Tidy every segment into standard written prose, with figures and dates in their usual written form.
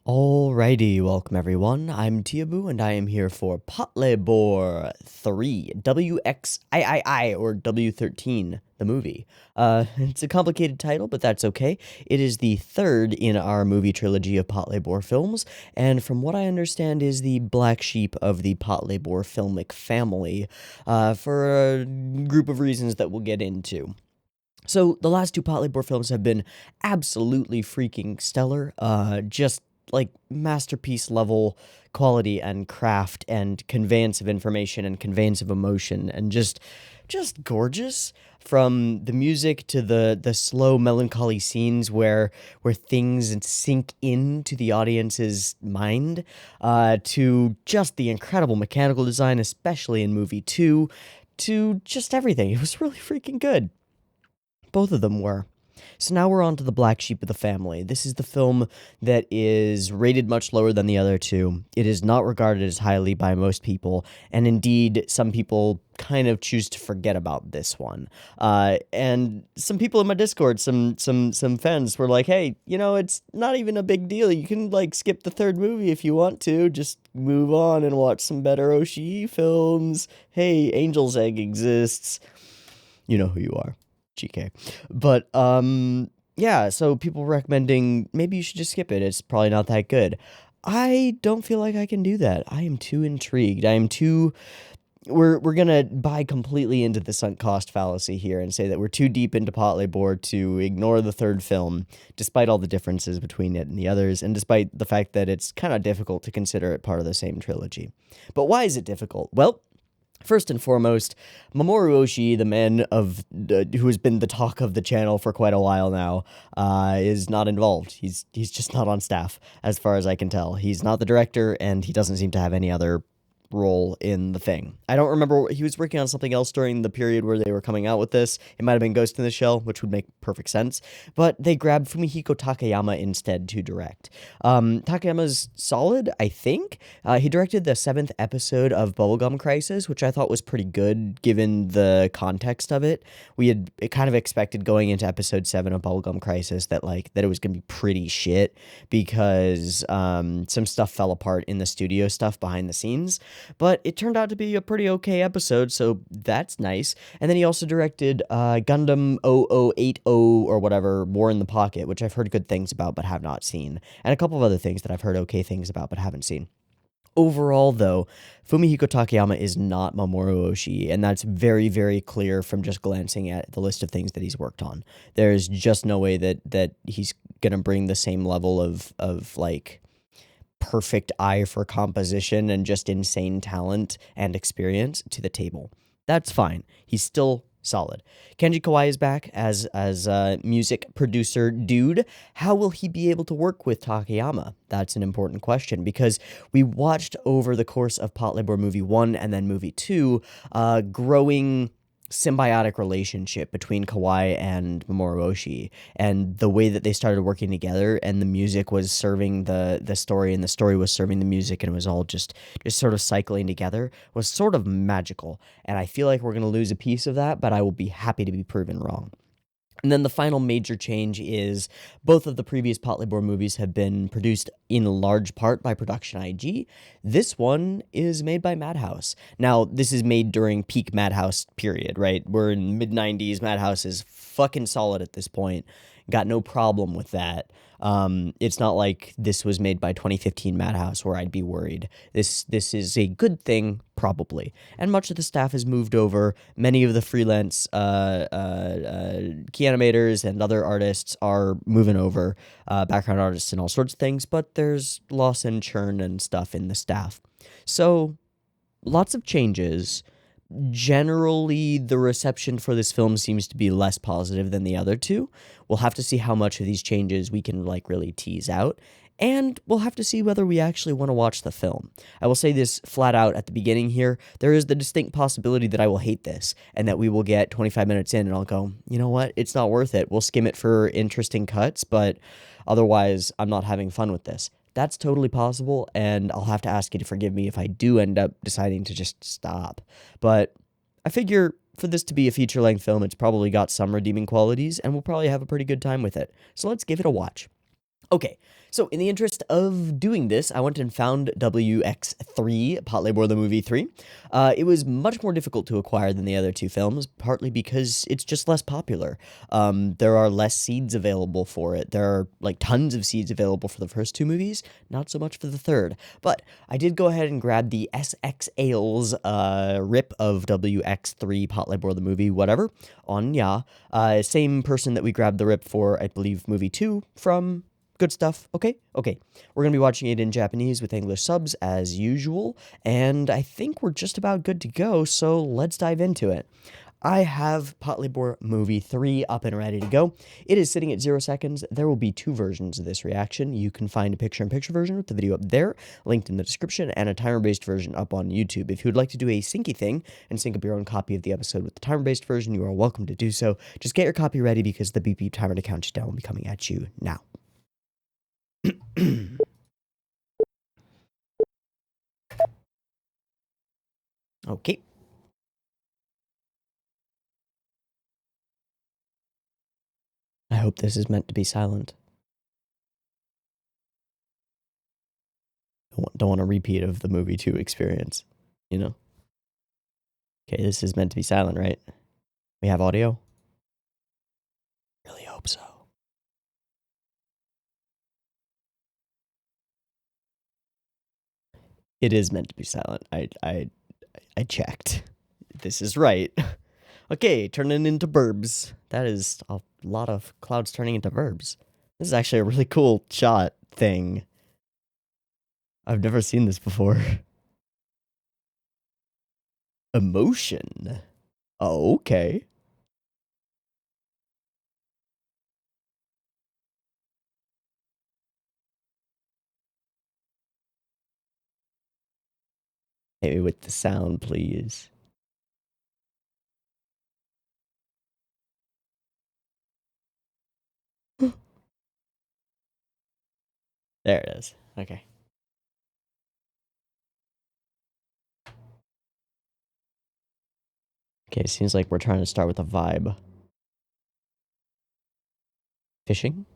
Alrighty, welcome everyone. I'm Teeaboo and I am here for Patlabor 3, WXIII or W13, the movie. It's a complicated title, but that's okay. It is the third in our movie trilogy of Patlabor films, and from what I understand is the black sheep of the Patlabor filmic family, for a group of reasons that we'll get into. So the last two Patlabor films have been absolutely freaking stellar. Just like masterpiece level quality and craft and conveyance of information and conveyance of emotion and just gorgeous. From the music to the slow melancholy scenes where things sink into the audience's mind, to just the incredible mechanical design, especially in movie two, to just everything. It was really freaking good. Both of them were. So now we're on to the black sheep of the family. This is the film that is rated much lower than the other two. It is not regarded as highly by most people, and indeed, some people kind of choose to forget about this one. And some people in my Discord, some fans were like, "Hey, it's not even a big deal. You can like skip the third movie if you want to. Just move on and watch some better Oshii films. Hey, Angel's Egg exists. You know who you are." GK. But, yeah, so people recommending maybe you should just skip it. It's probably not that good. I don't feel like I can do that. I am too intrigued. I am too. We're gonna buy completely into the sunk cost fallacy here and say that we're too deep into Patlabor to ignore the third film, despite all the differences between it and the others, and despite the fact that it's kind of difficult to consider it part of the same trilogy. But why is it difficult? Well, first and foremost, Mamoru Oshii, the man who has been the talk of the channel for quite a while now, is not involved. He's just not on staff, as far as I can tell. He's not the director, and he doesn't seem to have any other role in the thing. I don't remember. He was working on something else during the period where they were coming out with this. It might have been Ghost in the Shell, which would make perfect sense. But they grabbed Fumihiko Takayama instead to direct. Takayama's solid, I think. He directed the 7th episode of Bubblegum Crisis, which I thought was pretty good given the context of it. We had kind of expected going into episode 7 of Bubblegum Crisis that it was going to be pretty shit because some stuff fell apart in the studio stuff behind the scenes. But it turned out to be a pretty okay episode, so that's nice. And then he also directed Gundam 0080 or whatever, War in the Pocket, which I've heard good things about but have not seen. And a couple of other things that I've heard okay things about but haven't seen. Overall, though, Fumihiko Takayama is not Mamoru Oshii, and that's very, very clear from just glancing at the list of things that he's worked on. There's just no way that he's gonna bring the same level of like perfect eye for composition and just insane talent and experience to the table. That's fine. He's still solid. Kenji Kawai is back as music producer dude. How will he be able to work with Takayama? That's an important question because we watched over the course of Patlabor movie 1 and then movie 2 growing symbiotic relationship between Kawai and Mamoru Oshii, and the way that they started working together, and the music was serving the story, and the story was serving the music, and it was all just sort of cycling together, was sort of magical. And I feel like we're going to lose a piece of that, but I will be happy to be proven wrong. And then the final major change is both of the previous Patlabor movies have been produced in large part by Production IG. This one is made by Madhouse. Now, this is made during peak Madhouse period, right? We're in mid-90s. Madhouse is fucking solid at this point. Got no problem with that. It's not like this was made by 2015 Madhouse where I'd be worried. This is a good thing, probably. And much of the staff has moved over. Many of the freelance key animators and other artists are moving over, background artists and all sorts of things, but there's loss and churn and stuff in the staff. So, lots of changes. Generally, the reception for this film seems to be less positive than the other two. We'll have to see how much of these changes we can really tease out, and we'll have to see whether we actually want to watch the film. I will say this flat out at the beginning here. There is the distinct possibility that I will hate this, and that we will get 25 minutes in and I'll go, you know what, it's not worth it. We'll skim it for interesting cuts, but otherwise I'm not having fun with this. That's totally possible, and I'll have to ask you to forgive me if I do end up deciding to just stop. But I figure for this to be a feature-length film, it's probably got some redeeming qualities, and we'll probably have a pretty good time with it. So let's give it a watch. Okay, so in the interest of doing this, I went and found WX3, Patlabor the Movie 3. It was much more difficult to acquire than the other two films, partly because it's just less popular. There are less seeds available for it. There are, like, tons of seeds available for the first two movies, not so much for the third. But I did go ahead and grab the SX Ales rip of WX3, Patlabor the Movie, whatever, on Ya. Same person that we grabbed the rip for, I believe, movie 2 from. Good stuff. Okay. We're going to be watching it in Japanese with English subs as usual, and I think we're just about good to go, so let's dive into it. I have Patlabor Movie 3 up and ready to go. It is sitting at 0 seconds. There will be two versions of this reaction. You can find a picture-in-picture version with the video up there, linked in the description, and a timer-based version up on YouTube. If you would like to do a syncy thing and sync up your own copy of the episode with the timer-based version, you are welcome to do so. Just get your copy ready because the beep beep timer to count you down will be coming at you now. Okay. I hope this is meant to be silent. Don't want a repeat of the movie 2 experience, you know? Okay, this is meant to be silent, right? We have audio? Really hope so. It is meant to be silent. I checked. This is right. Okay, turning into verbs. That is a lot of clouds turning into verbs. This is actually a really cool shot thing. I've never seen this before. Emotion. Oh, okay. Hit me with the sound, please. There it is. Okay. Okay, it seems like we're trying to start with a vibe. Fishing?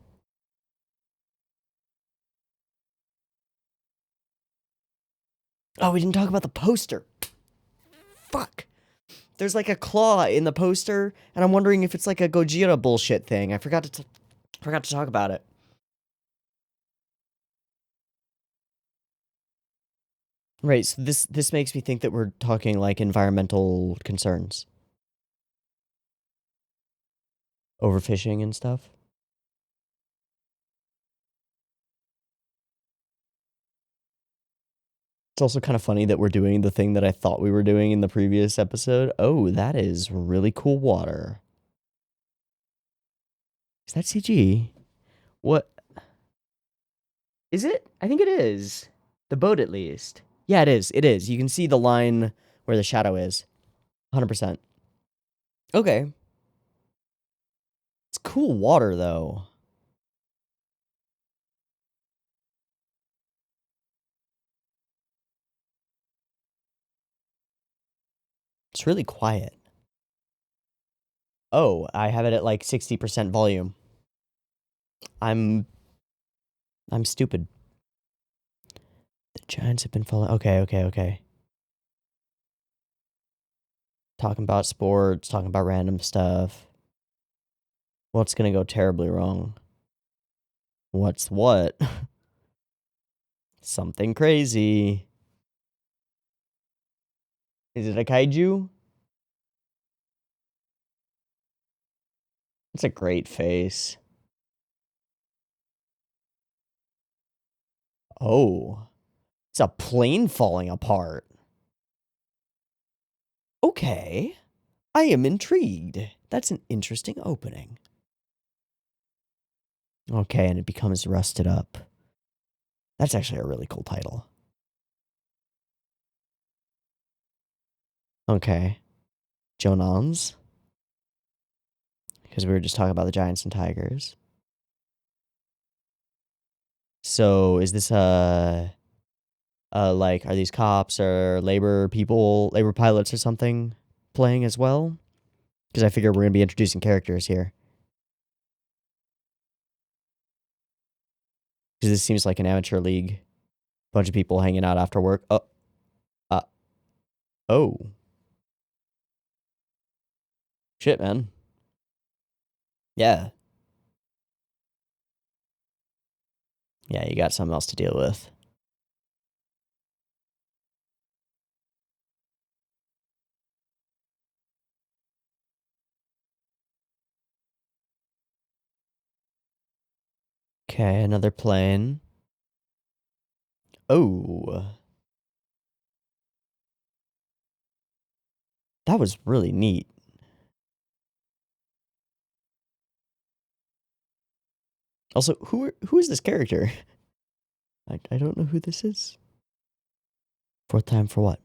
Oh, we didn't talk about the poster. Fuck. There's like a claw in the poster, and I'm wondering if it's like a Gojira bullshit thing. I forgot to talk about it. Right, so this makes me think that we're talking like environmental concerns. Overfishing and stuff. It's also kind of funny that we're doing the thing that I thought we were doing in the previous episode. Oh, that is really cool water. Is that CG? What? Is it? I think it is. The boat, at least. Yeah, it is. It is. You can see the line where the shadow is. 100%. Okay. It's cool water, though. It's really quiet. Oh, I have it at like 60% volume. I'm stupid. The giants have been falling. Okay. Talking about sports, talking about random stuff. What's gonna go terribly wrong? What's what? Something crazy. Is it a kaiju? It's a great face. Oh. It's a plane falling apart. Okay. I am intrigued. That's an interesting opening. Okay, and it becomes rusted up. That's actually a really cool title. Okay. Jonons. Because we were just talking about the giants and tigers. So is this like, are these cops or labor people, labor pilots or something playing as well? Because I figure we're going to be introducing characters here. Because this seems like an amateur league. Bunch of people hanging out after work. Oh. Shit, man. Yeah. Yeah, you got something else to deal with. Okay, another plane. Oh. That was really neat. Also, who is this character? I don't know who this is. Fourth time for what?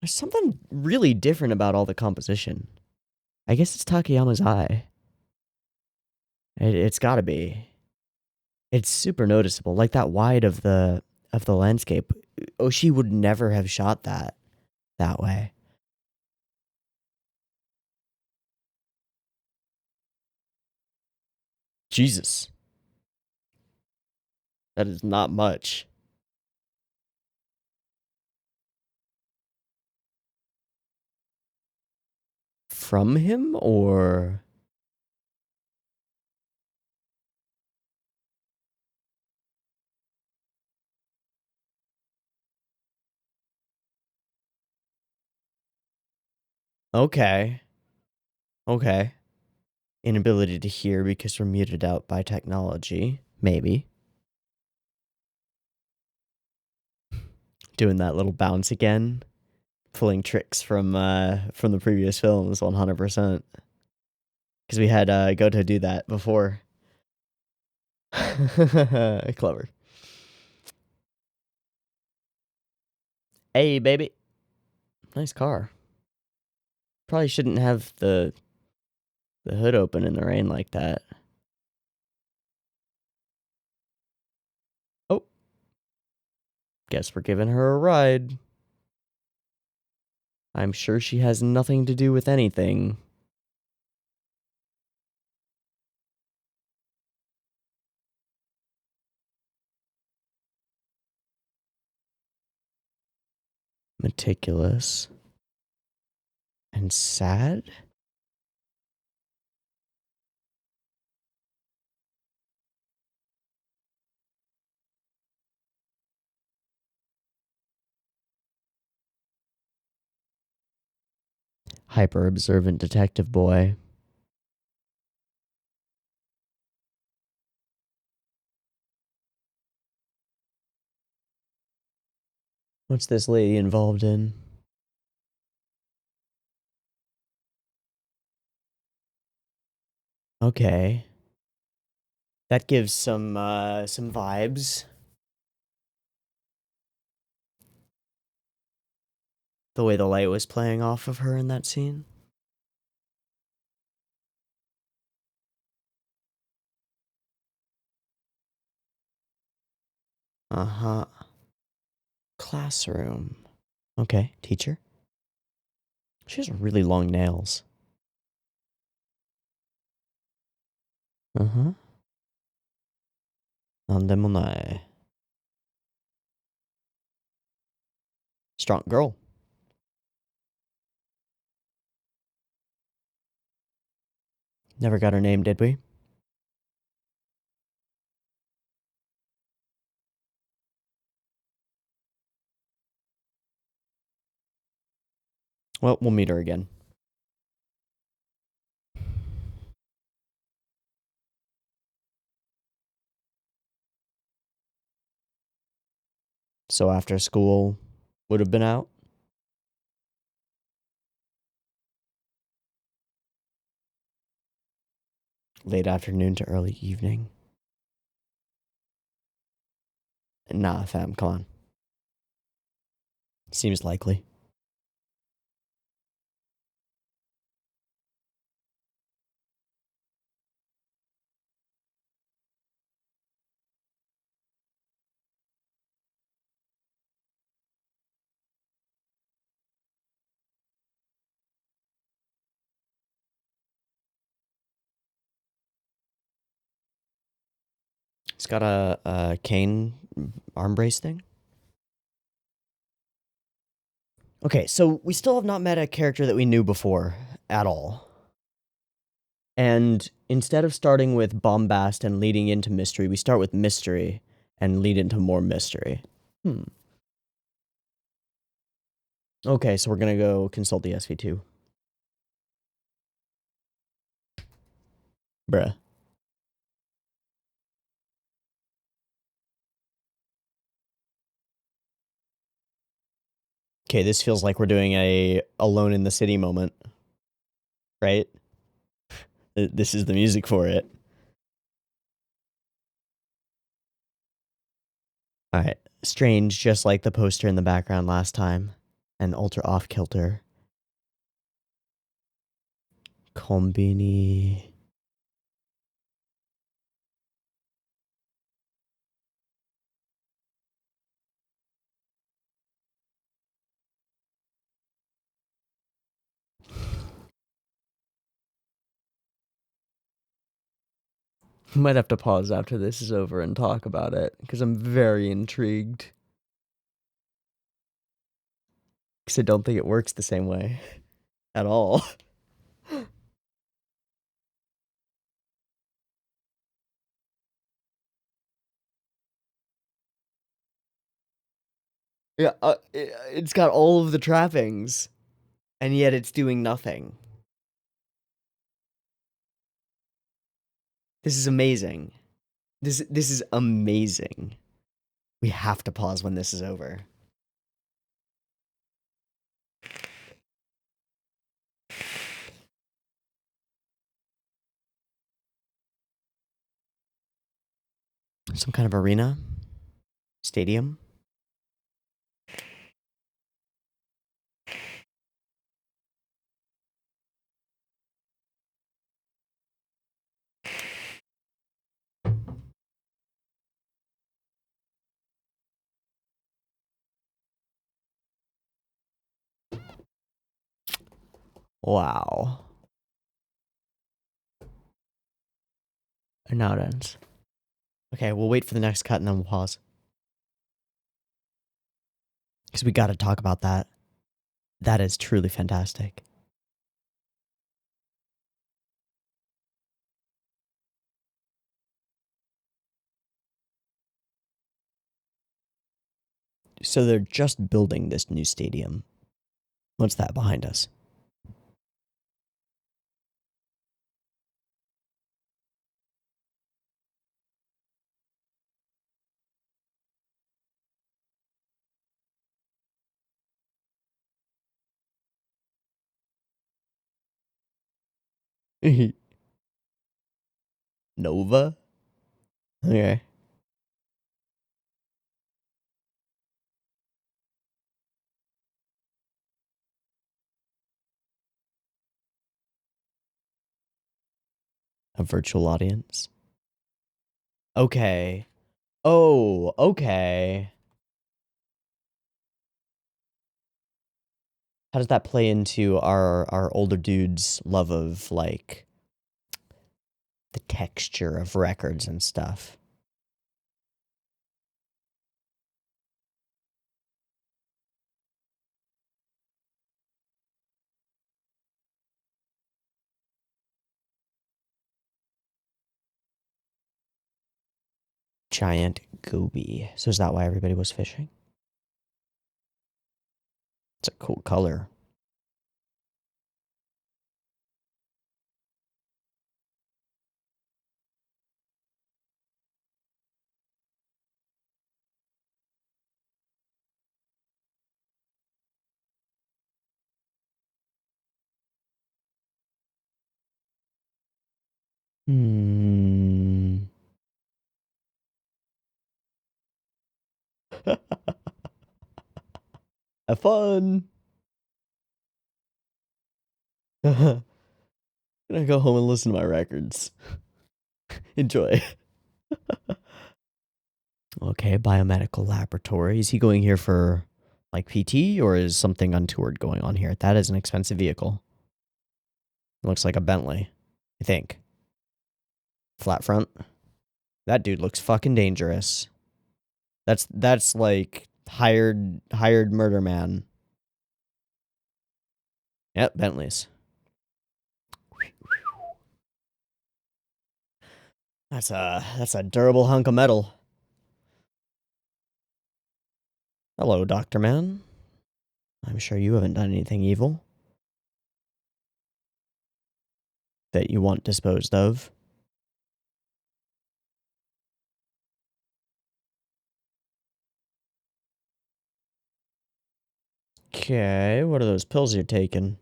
There's something really different about all the composition. I guess it's Takayama's eye. It's gotta be. It's super noticeable, like that wide of the landscape. Oshii would never have shot that way. Jesus. That is not much. From him, or... Okay. Okay. Inability to hear because we're muted out by technology. Maybe. Doing that little bounce again. Pulling tricks from the previous films 100%. Because we had Goto do that before. Clever. Hey, baby. Nice car. Probably shouldn't have the hood open in the rain like that. Oh. Guess we're giving her a ride. I'm sure she has nothing to do with anything. Meticulous. And sad? Hyper-observant detective boy. What's this lady involved in? Okay. That gives some vibes. The way the light was playing off of her in that scene. Uh-huh. Classroom. Okay, teacher. She has really long nails. Uh-huh. Nandemonai. Strong girl. Never got her name, did we? Well, we'll meet her again. So after school would have been out? Late afternoon to early evening? Nah, fam, come on. Seems likely. It's got a cane arm brace thing. Okay, so we still have not met a character that we knew before at all. And instead of starting with bombast and leading into mystery, we start with mystery and lead into more mystery. Okay, so we're gonna go consult the SV2. Bruh. Okay, this feels like we're doing a Alone in the City moment. Right? This is the music for it. Alright. Strange, just like the poster in the background last time. And ultra off-kilter. Kombini. Might have to pause after this is over and talk about it, because I'm very intrigued. Because I don't think it works the same way. At all. Yeah, it's got all of the trappings, and yet it's doing nothing. This is amazing. This is amazing. We have to pause when this is over. Some kind of arena? Stadium? Wow. And now it ends. Okay, we'll wait for the next cut and then we'll pause. Because we gotta talk about that. That is truly fantastic. So they're just building this new stadium. What's that behind us? Nova? Okay. A virtual audience? Okay. Oh, okay. How does that play into our older dude's love of, like, the texture of records and stuff? Giant goby. So is that why everybody was fishing? It's a cool color. Have fun. I'm gonna go home and listen to my records. Enjoy. Okay, biomedical laboratory. Is he going here for, like, PT, or is something untoward going on here? That is an expensive vehicle. It looks like a Bentley, I think. Flat front. That dude looks fucking dangerous. That's like hired murder man. Yep, Bentleys. That's a durable hunk of metal. Hello, Dr. Man. I'm sure you haven't done anything evil that you want disposed of. Okay, what are those pills you're taking?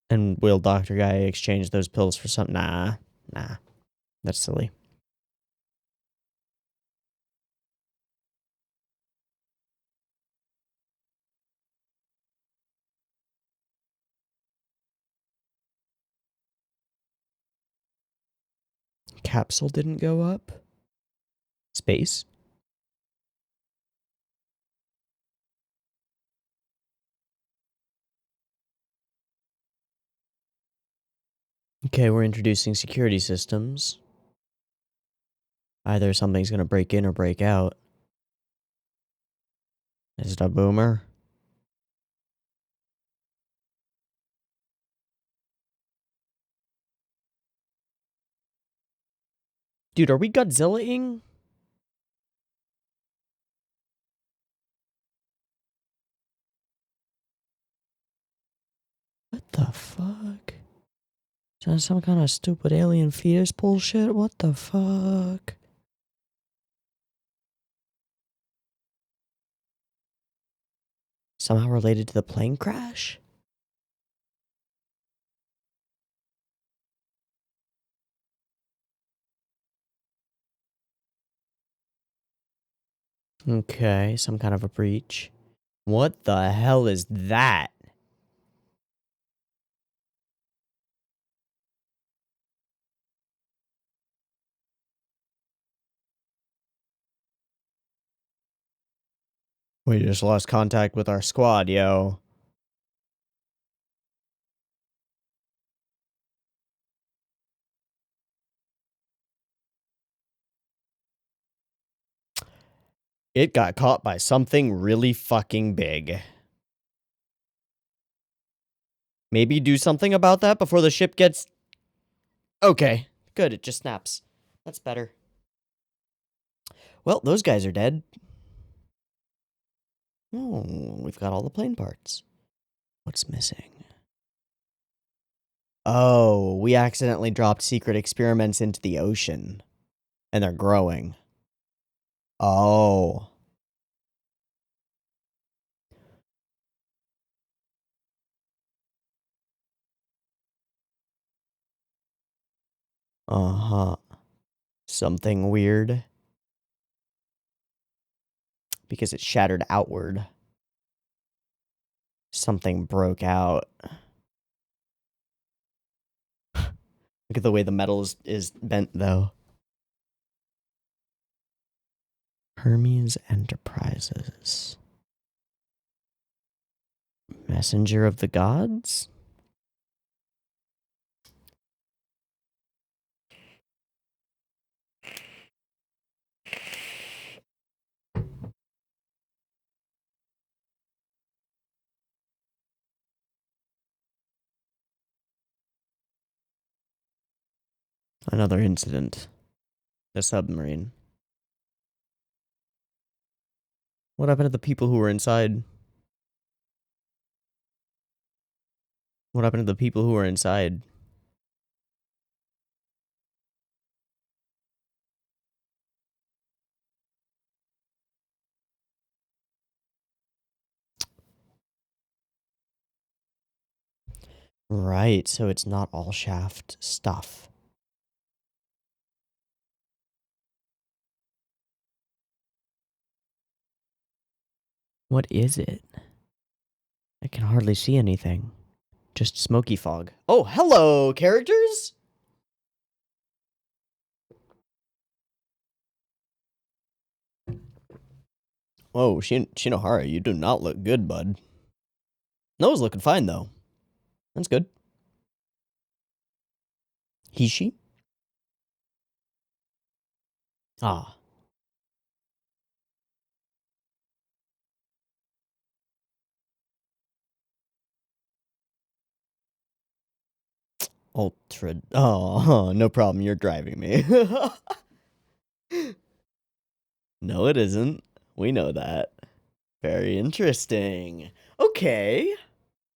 And will Dr. Guy exchange those pills for something? Nah. That's silly. Capsule didn't go up? Space? Okay, we're introducing security systems. Either something's gonna break in or break out. Is it a boomer? Dude, are we Godzilla-ing? What the fuck? Is that some kind of stupid alien fetus bullshit? What the fuck? Somehow related to the plane crash? Okay, some kind of a breach. What the hell is that? We just lost contact with our squad, yo. It got caught by something really fucking big. Maybe do something about that before the ship gets... Okay, good, it just snaps. That's better. Well, those guys are dead. Oh, we've got all the plane parts. What's missing? Oh, we accidentally dropped secret experiments into the ocean. And they're growing. Oh. Uh-huh. Something weird. Because it shattered outward. Something broke out. Look at the way the metal is bent, though. Hermes Enterprises. Messenger of the Gods? Another incident. The submarine. What happened to the people who were inside? What happened to the people who were inside? Right, so it's not all shaft stuff. What is it? I can hardly see anything. Just smoky fog. Oh, hello, characters! Whoa, Shinohara, you do not look good, bud. Noah's looking fine, though. That's good. Hishi? Ah. Ultra. Oh, no problem. You're driving me. No, it isn't. We know that. Very interesting. Okay.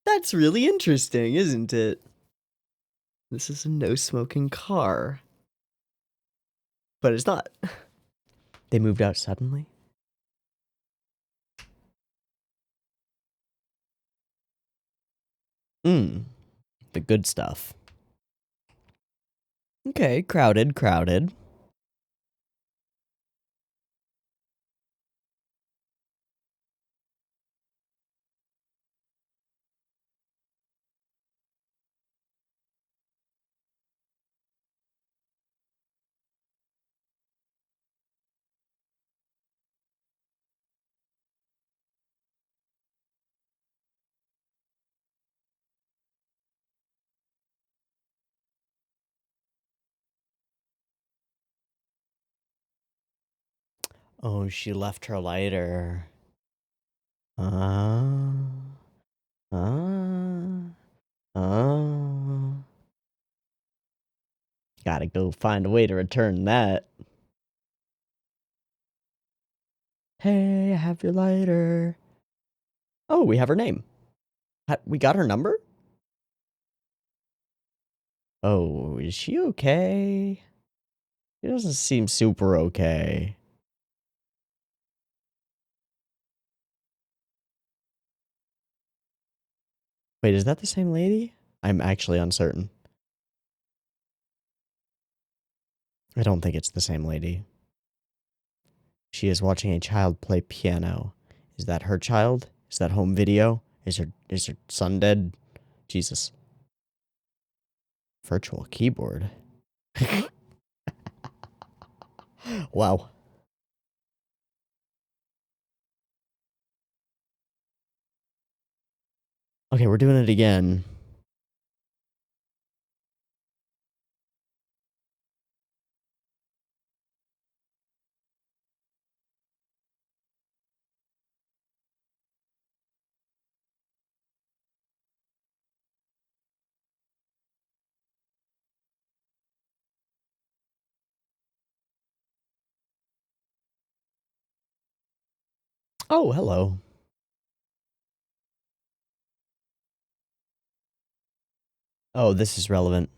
That's really interesting, isn't it? This is a no-smoking car. But it's not. They moved out suddenly? The good stuff. Okay, crowded, crowded. Oh, she left her lighter. Ah. Ah. Ah. Gotta go find a way to return that. Hey, I have your lighter. Oh, we have her name. We got her number? Oh, is she okay? She doesn't seem super okay. Wait, is that the same lady? I'm actually uncertain. I don't think it's the same lady. She is watching a child play piano. Is that her child? Is that home video? Is her son dead? Jesus. Virtual keyboard. Wow. Okay, we're doing it again. Oh, hello. Oh, this is relevant.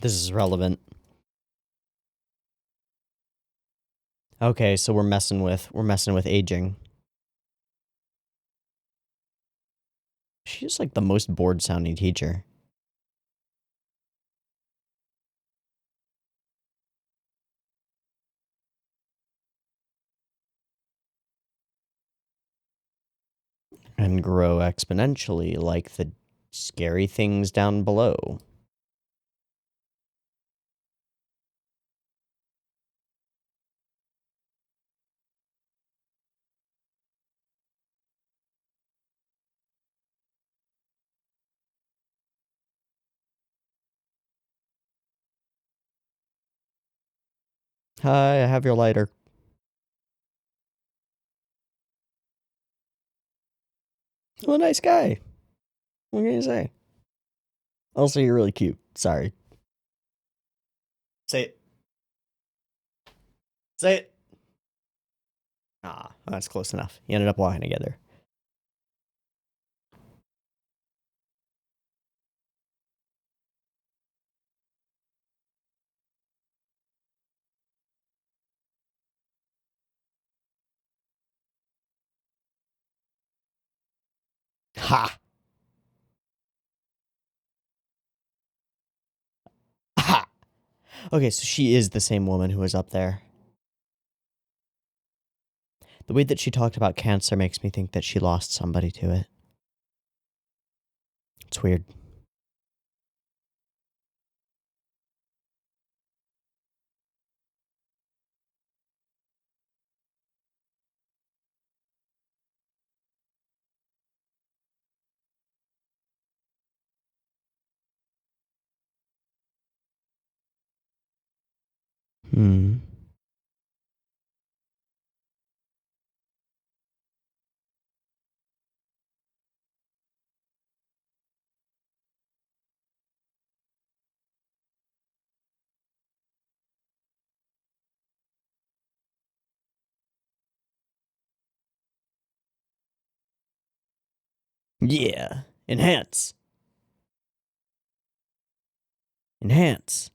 This is relevant. Okay, so we're messing with aging. She's like the most bored sounding teacher. And grow exponentially like the scary things down below. Hi, I have your lighter. Oh, nice guy. What can you say? Also, you're really cute. Sorry. Say it. Say it. Ah, that's close enough. You ended up walking together. Ha! Ha! Okay, so she is the same woman who was up there. The way that she talked about cancer makes me think that she lost somebody to it. It's weird. Hmm. Yeah. Enhance. Enhance.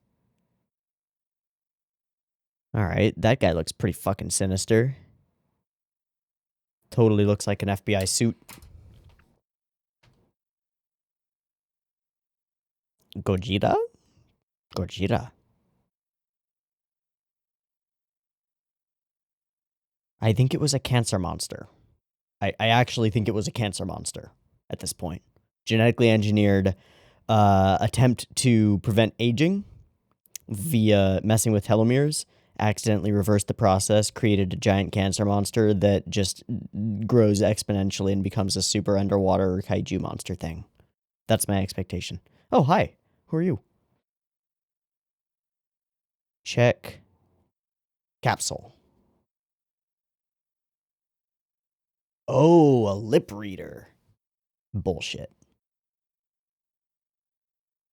Alright, that guy looks pretty fucking sinister. Totally looks like an FBI suit. Gojira? Gojira. I think it was a cancer monster. I actually think it was a cancer monster at this point. Genetically engineered attempt to prevent aging via messing with telomeres, accidentally reversed the process, created a giant cancer monster that just grows exponentially and becomes a super underwater kaiju monster thing. That's my expectation. Oh, hi. Who are you? Check. Capsule. Oh, a lip reader. Bullshit.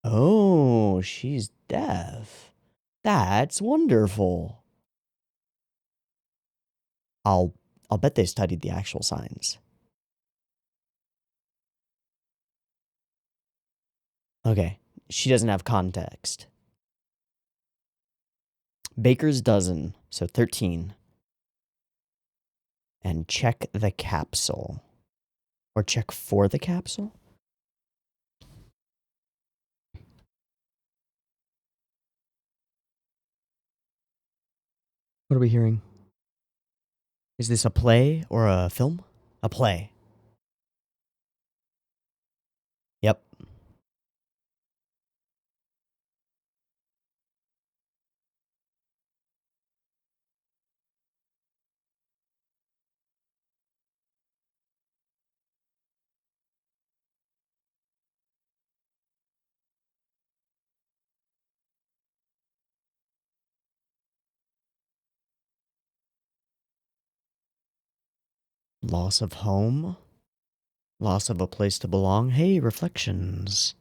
Oh, she's deaf. That's wonderful. I'll bet they studied the actual signs. Okay, she doesn't have context. Baker's dozen, so 13. And check the capsule. Or check for the capsule? What are we hearing? Is this a play or a film? A play. Yep. Loss of home? Loss of a place to belong? Hey, reflections.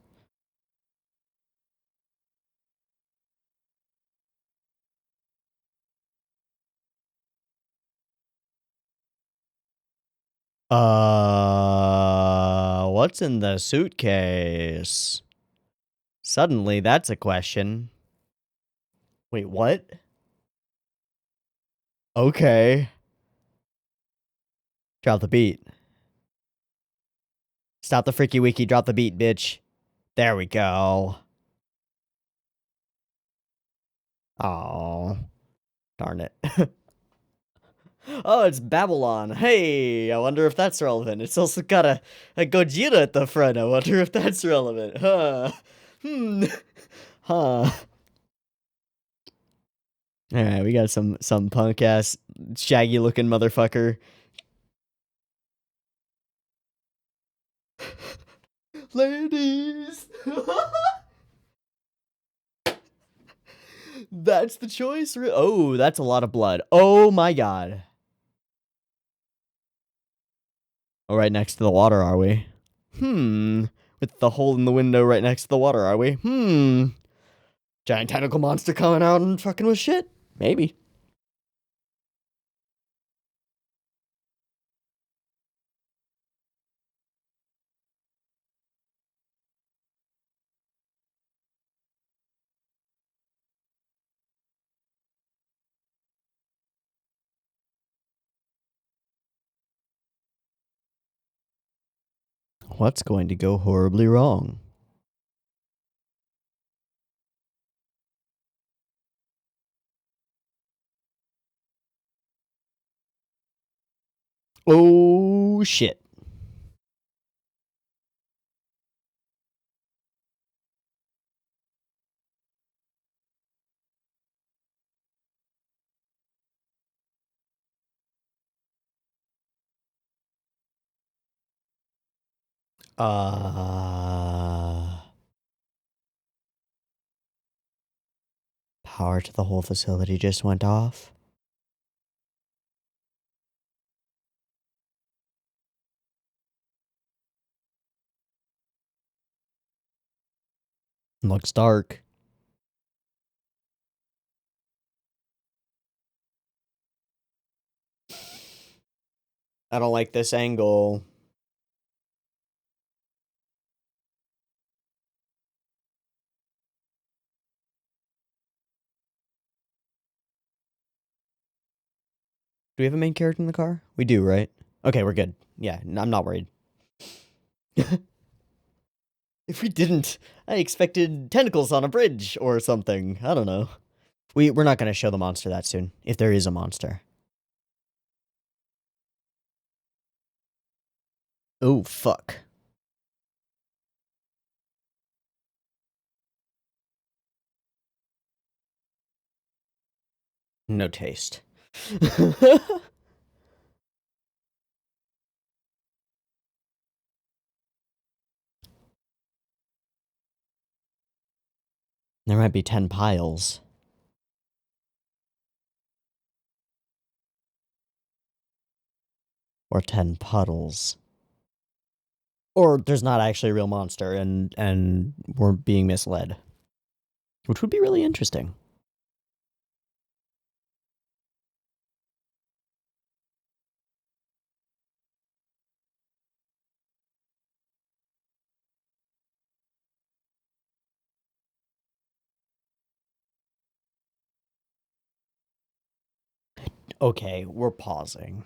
What's in the suitcase? Suddenly, that's a question. Wait, what? Okay. Drop the beat. Stop the freaky wiki, drop the beat, bitch. There we go. Oh, darn it. Oh, it's Babylon. Hey, I wonder if that's relevant. It's also got a Gojira at the front. I wonder if that's relevant. Huh. Huh. Alright, we got some punk ass shaggy looking motherfucker. Ladies! That's the choice? Oh, that's a lot of blood. Oh my god. Oh, right next to the water, are we? With the hole in the window right next to the water, are we? Giant tentacle monster coming out and fucking with shit? Maybe. What's going to go horribly wrong? Oh, shit. Uh... Power to the whole facility just went off. Looks dark. I don't like this angle. Do we have a main character in the car? We do, right? Okay, we're good. Yeah, I'm not worried. If we didn't, I expected tentacles on a bridge or something. I don't know. We're not going to show the monster that soon, if there is a monster. Oh, fuck. No taste. There might be 10 piles. Or 10 puddles. Or there's not actually a real monster and we're being misled. Which would be really interesting. Okay, we're pausing.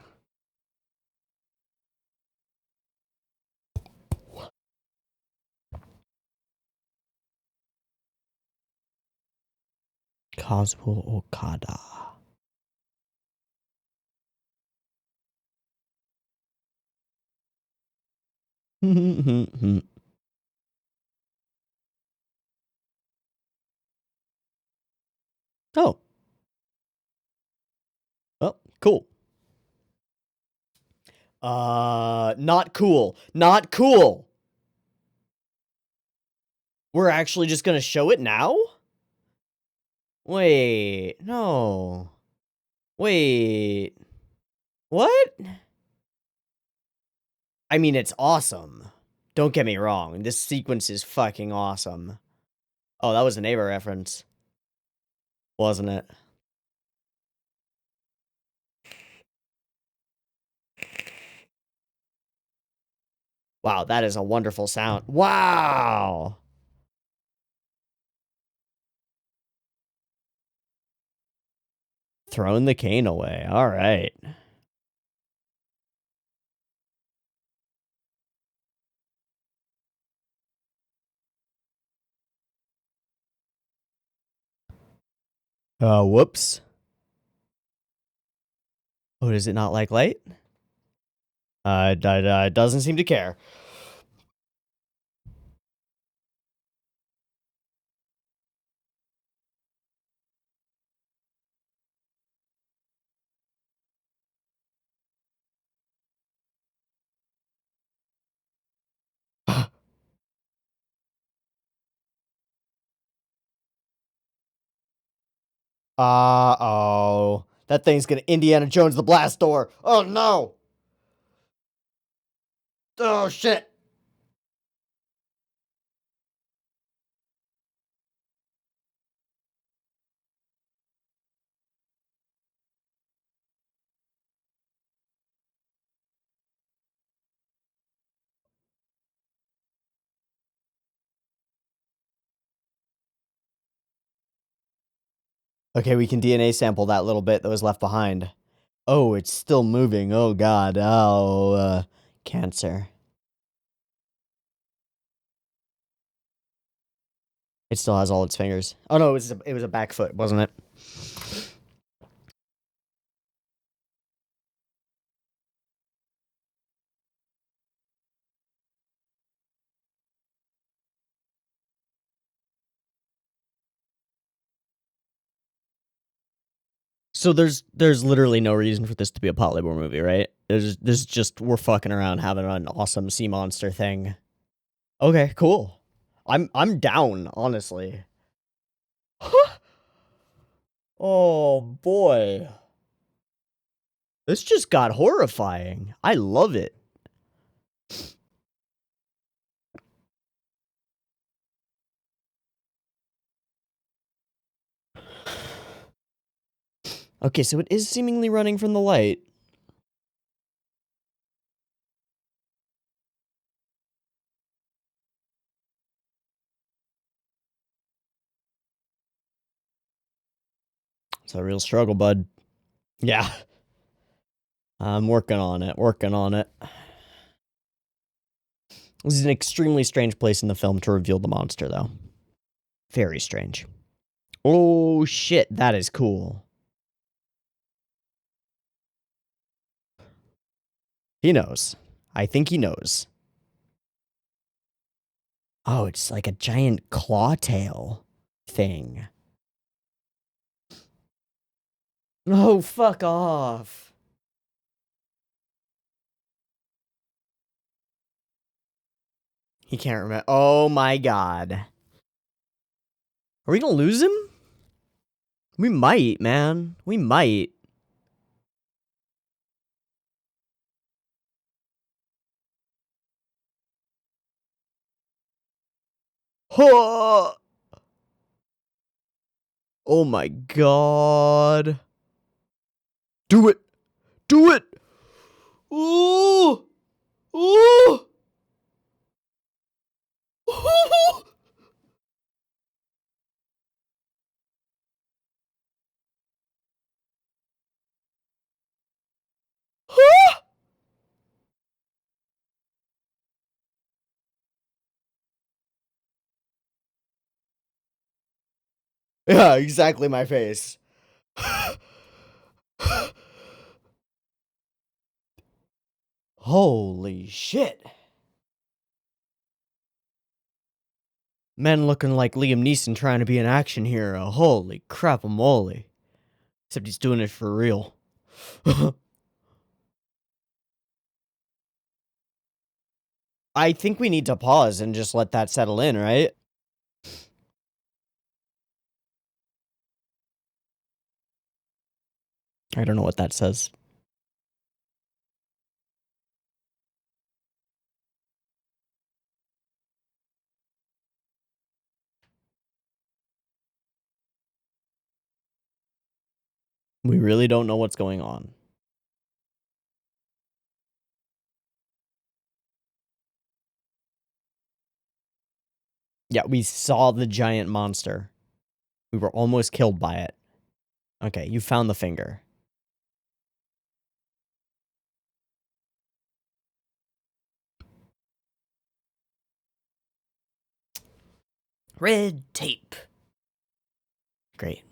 Kazuo Okada. Oh. Oh, cool. Not cool. Not cool. We're actually just gonna show it now? Wait, no. Wait. What? I mean, it's awesome. Don't get me wrong. This sequence is fucking awesome. Oh, that was a neighbor reference. Wasn't it? Wow, that is a wonderful sound. Wow! Throwing the cane away. All right. Whoops. Oh, does it not like light? Doesn't seem to care. Uh-oh. That thing's gonna Indiana Jones the blast door. Oh, no! Oh, shit! Okay, we can DNA sample that little bit that was left behind. Oh, it's still moving. Oh, God. Oh, cancer. It still has all its fingers. Oh, no, it was a back foot, wasn't it? So there's literally no reason for this to be a Patlabor movie, right? There's just we're fucking around having an awesome sea monster thing. Okay, cool. I'm down, honestly. Oh boy. This just got horrifying. I love it. Okay, so it is seemingly running from the light. It's a real struggle, bud. Yeah. I'm working on it, This is an extremely strange place in the film to reveal the monster, though. Very strange. Oh, shit, that is cool. He knows. I think he knows. Oh, it's like a giant claw tail thing. Oh, fuck off. He can't remember. Oh my god. Are we gonna lose him? We might, man. We might. Oh, oh my god. Do it. Do it. Ooh. Ooh. Ooh. Yeah, exactly my face. Holy shit. Men looking like Liam Neeson trying to be an action hero. Holy crap-a-moly. Except he's doing it for real. I think we need to pause and just let that settle in, right? I don't know what that says. We really don't know what's going on. Yeah, we saw the giant monster. We were almost killed by it. Okay, you found the finger. Red tape. Great.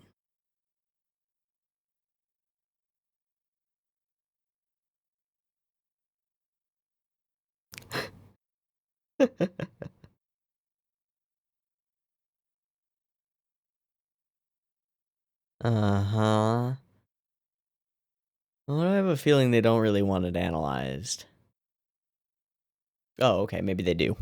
Uh-huh. Well, I have a feeling they don't really want it analyzed. Oh, okay, maybe they do.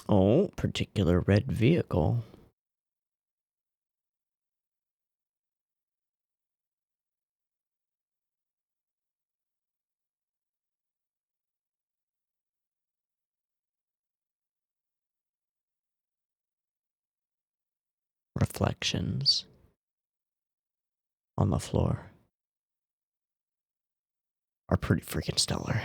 Oh, particular red vehicle. Reflections on the floor are pretty freaking stellar.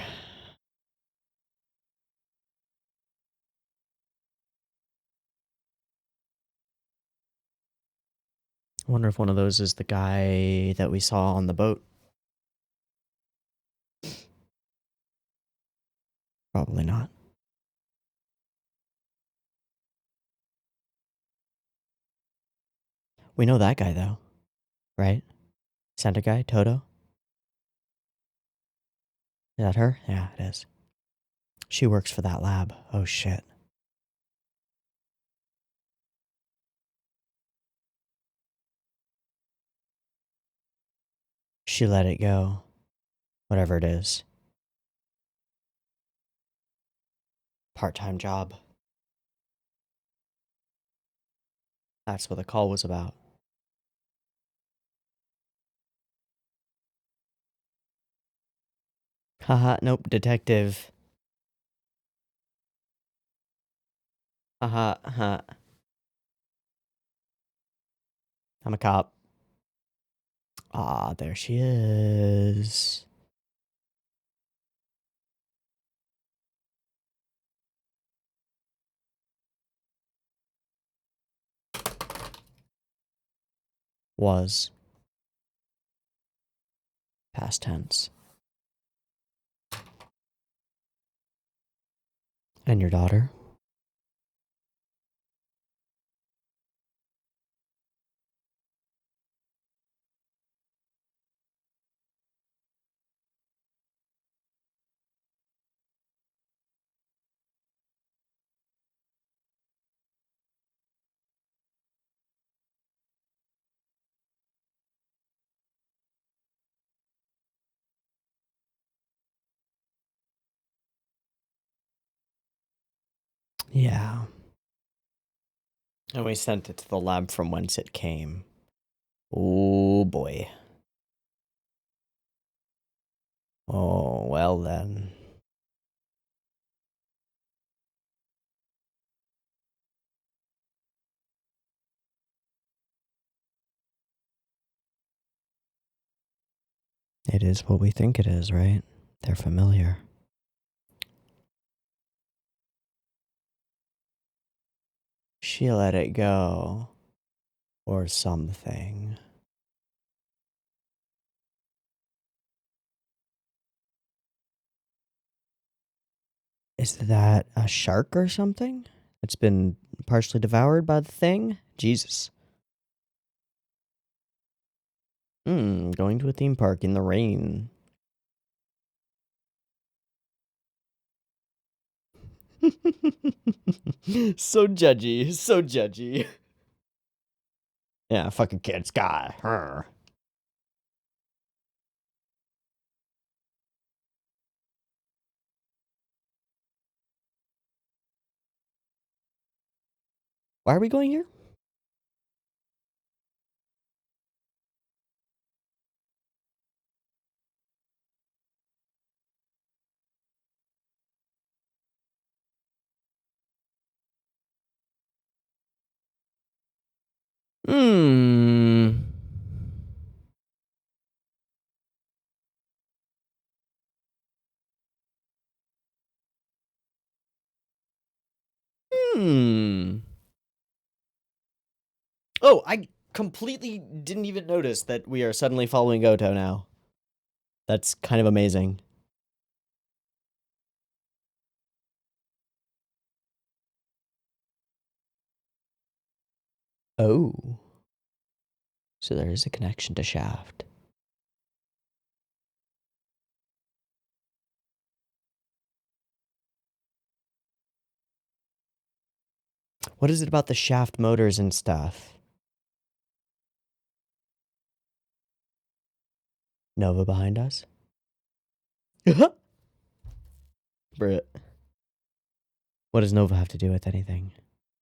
I wonder if one of those is the guy that we saw on the boat. Probably not. We know that guy, though. Right? Center guy? Toto? Is that her? Yeah, it is. She works for that lab. Oh, shit. She let it go. Whatever it is. Part-time job. That's what the call was about. Haha, nope, detective. Haha, ha. I'm a cop. Ah, there she is. Was. Past tense. And your daughter? Yeah. And we sent it to the lab from whence it came. Oh boy. Oh, well then. It is what we think it is, right? They're familiar. She let it go. Or something. Is that a shark or something? It's been partially devoured by the thing? Jesus. Going to a theme park in the rain. So judgy, so judgy. Yeah, fucking kid's guy. Her. Why are we going here? Hmm. Hmm. Oh, I completely didn't even notice that we are suddenly following Goto now. That's kind of amazing. Oh. So there is a connection to Shaft. What is it about the Shaft motors and stuff? Nova behind us? Brit. What does Nova have to do with anything?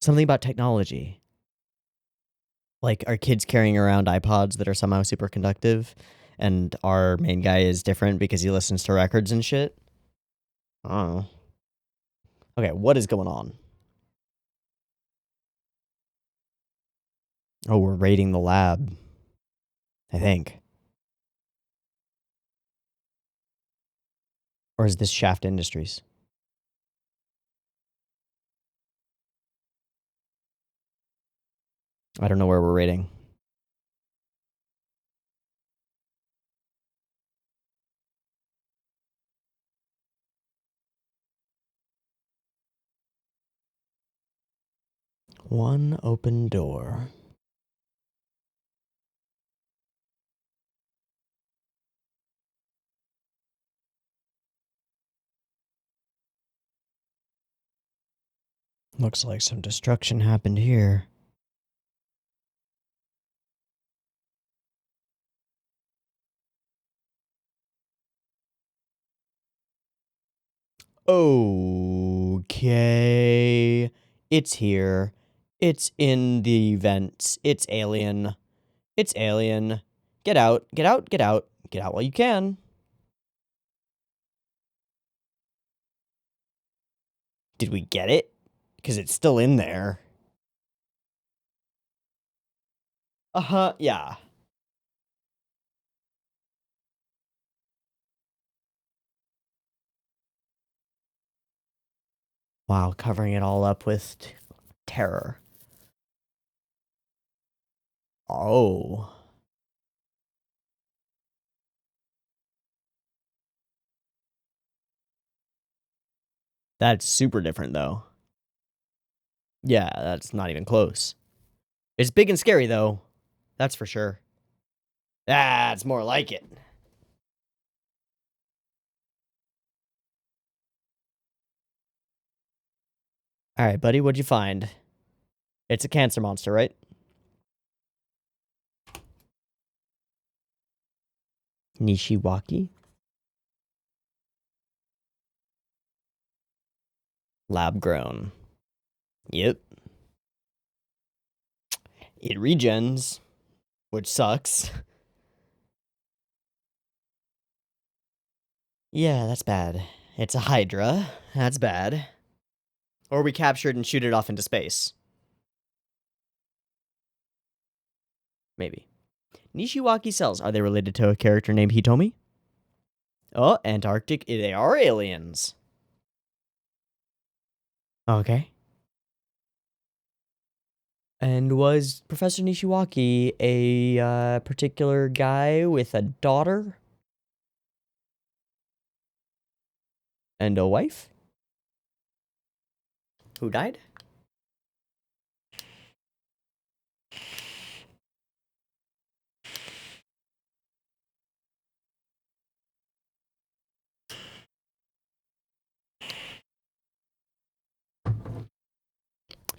Something about technology. Like, are kids carrying around iPods that are somehow superconductive, and our main guy is different because he listens to records and shit? Oh. Okay, what is going on? Oh, we're raiding the lab. I think. Or is this Shaft Industries? I don't know where we're raiding. One open door. Looks like some destruction happened here. Okay. It's here. It's in the vents. It's alien. It's alien. Get out. Get out. Get out. Get out while you can. Did we get it? Because it's still in there. Uh-huh, yeah. Wow, covering it all up with terror. Oh. That's super different, though. Yeah, that's not even close. It's big and scary, though. That's for sure. That's more like it. All right, buddy, what'd you find? It's a cancer monster, right? Nishiwaki? Lab grown. Yep. It regens, which sucks. Yeah, that's bad. It's a Hydra. That's bad. Or we capture it and shoot it off into space. Maybe. Nishiwaki cells. Are they related to a character named Hitomi? Oh, Antarctic. They are aliens. Okay. And was Professor Nishiwaki a particular guy with a daughter? And a wife? Who died?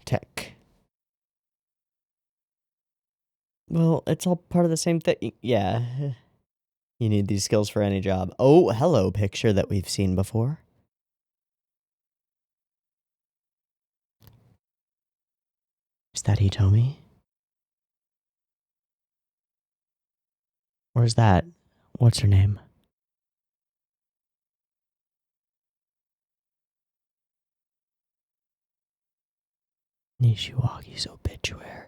Tech. Well, it's all part of the same thing. Yeah. You need these skills for any job. Oh, hello, picture that we've seen before. Is that Hitomi? Or is that... What's her name? Nishiwaki's obituary.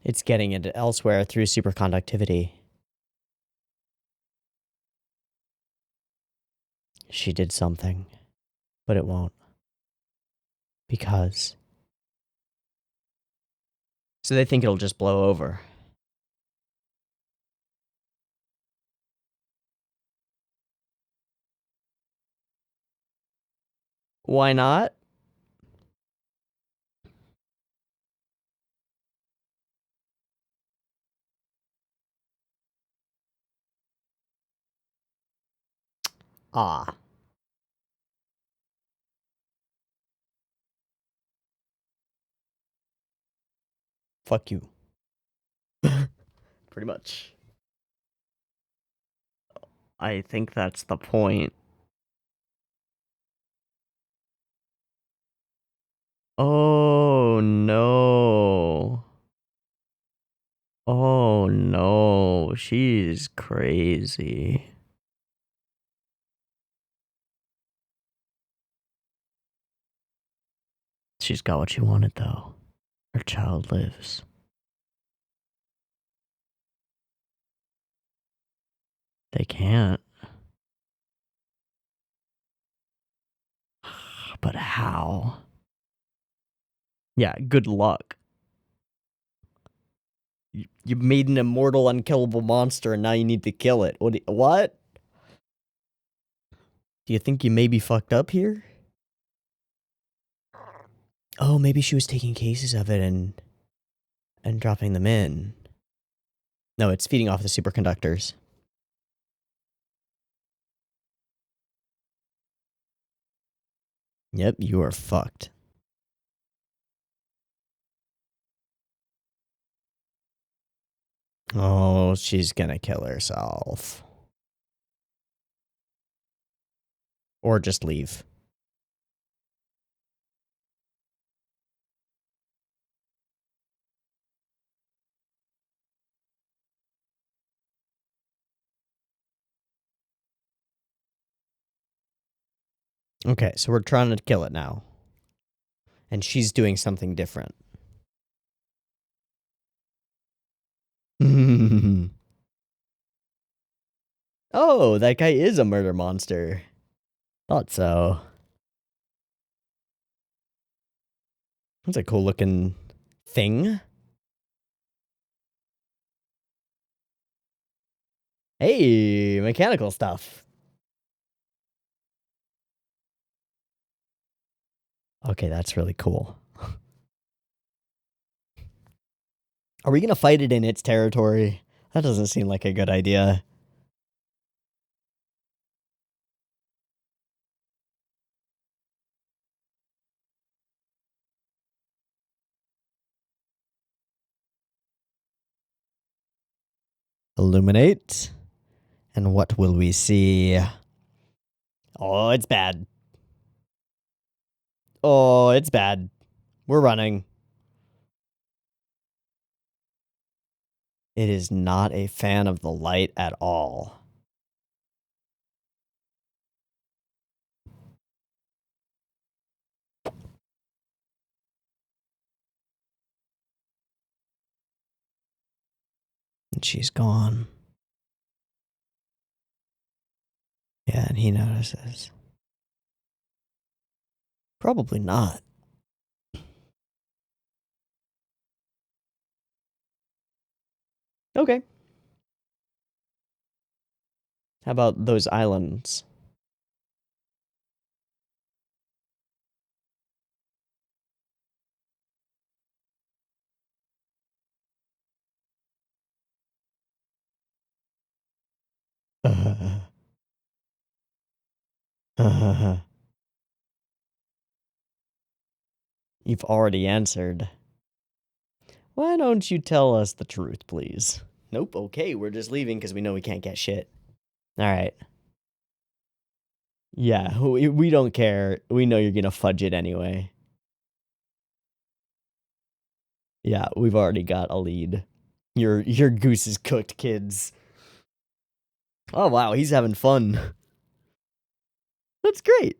It's getting it elsewhere through superconductivity. She did something, but it won't. Because. So they think it'll just blow over. Why not? Ah. Fuck you. Pretty much. I think that's the point. Oh no. Oh no. She's crazy. She's got what she wanted though. Her child lives. They can't. But how? Yeah, good luck. You made an immortal, unkillable monster, and now you need to kill it. What? Do you think you may be fucked up here? Oh, maybe she was taking cases of it and dropping them in. No, it's feeding off the superconductors. Yep, you are fucked. Oh, she's gonna kill herself. Or just leave. Okay, so we're trying to kill it now. And she's doing something different. Oh, that guy is a murder monster. Thought so. That's a cool looking thing. Hey, mechanical stuff. Okay, that's really cool. Are we gonna fight it in its territory? That doesn't seem like a good idea. Illuminate. And what will we see? Oh, it's bad. Oh, it's bad. We're running. It is not a fan of the light at all. And she's gone. Yeah, and he notices. Probably not. Okay. How about those islands? You've already answered. Why don't you tell us the truth, please? Nope, okay, we're just leaving because we know we can't get shit. Alright. Yeah, we don't care. We know you're gonna fudge it anyway. Yeah, we've already got a lead. Your goose is cooked, kids. Oh wow, he's having fun. That's great.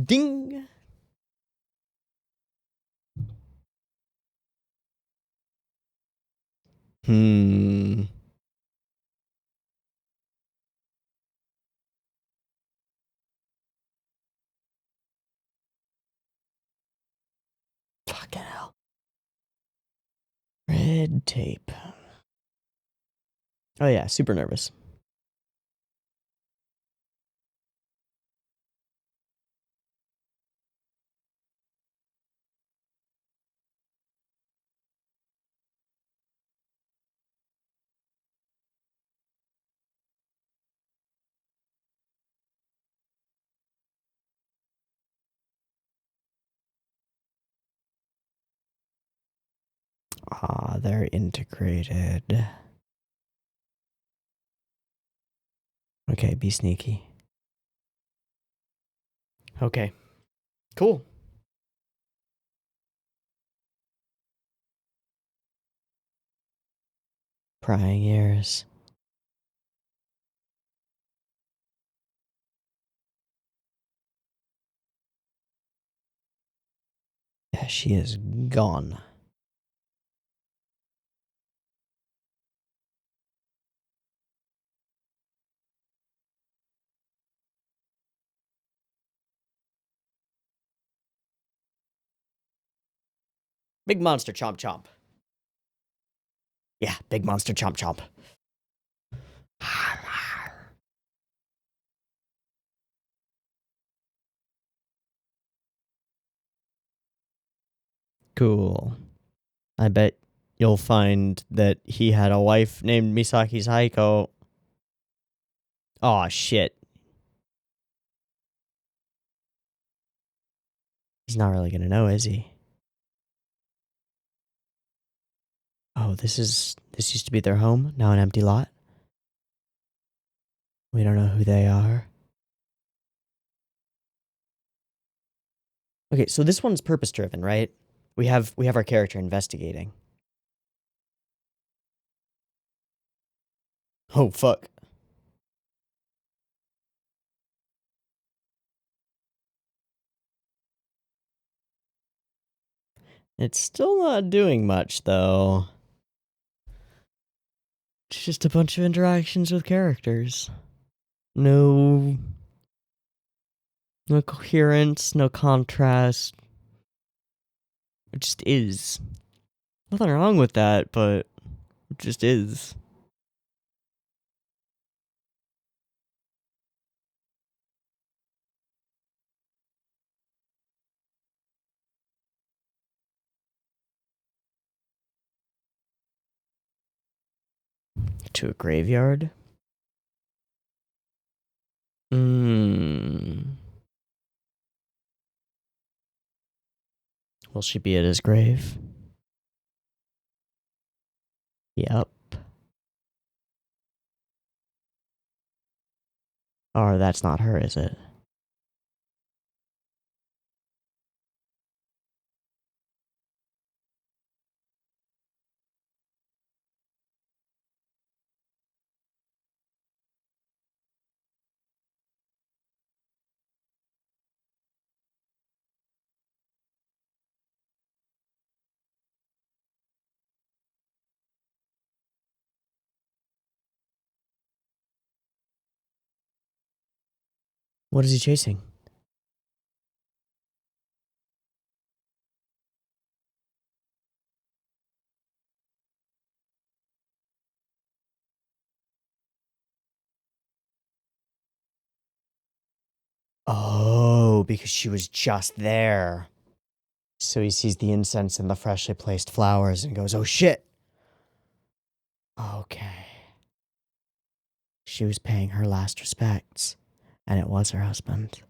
Ding! Hmm. Fucking hell. Red tape. Oh yeah, super nervous. Ah, they're integrated. Okay, be sneaky. Okay. Cool. Prying ears. Yeah, she is gone. Big monster chomp chomp. Yeah, big monster chomp chomp. Cool. I bet you'll find that he had a wife named Misaki Saiko. Aw, shit. He's not really gonna know, is he? Oh, this used to be their home, now an empty lot. We don't know who they are. Okay, so this one's purpose driven, right? We have our character investigating. Oh fuck. It's still not doing much though. It's just a bunch of interactions with characters. No coherence, no contrast. It just is. Nothing wrong with that, but it just is. To a graveyard? Will she be at his grave? Yep. Or that's not her, is it? What is he chasing? Oh, because she was just there. So he sees the incense and the freshly placed flowers and goes, oh shit! Okay. She was paying her last respects, and it was her husband.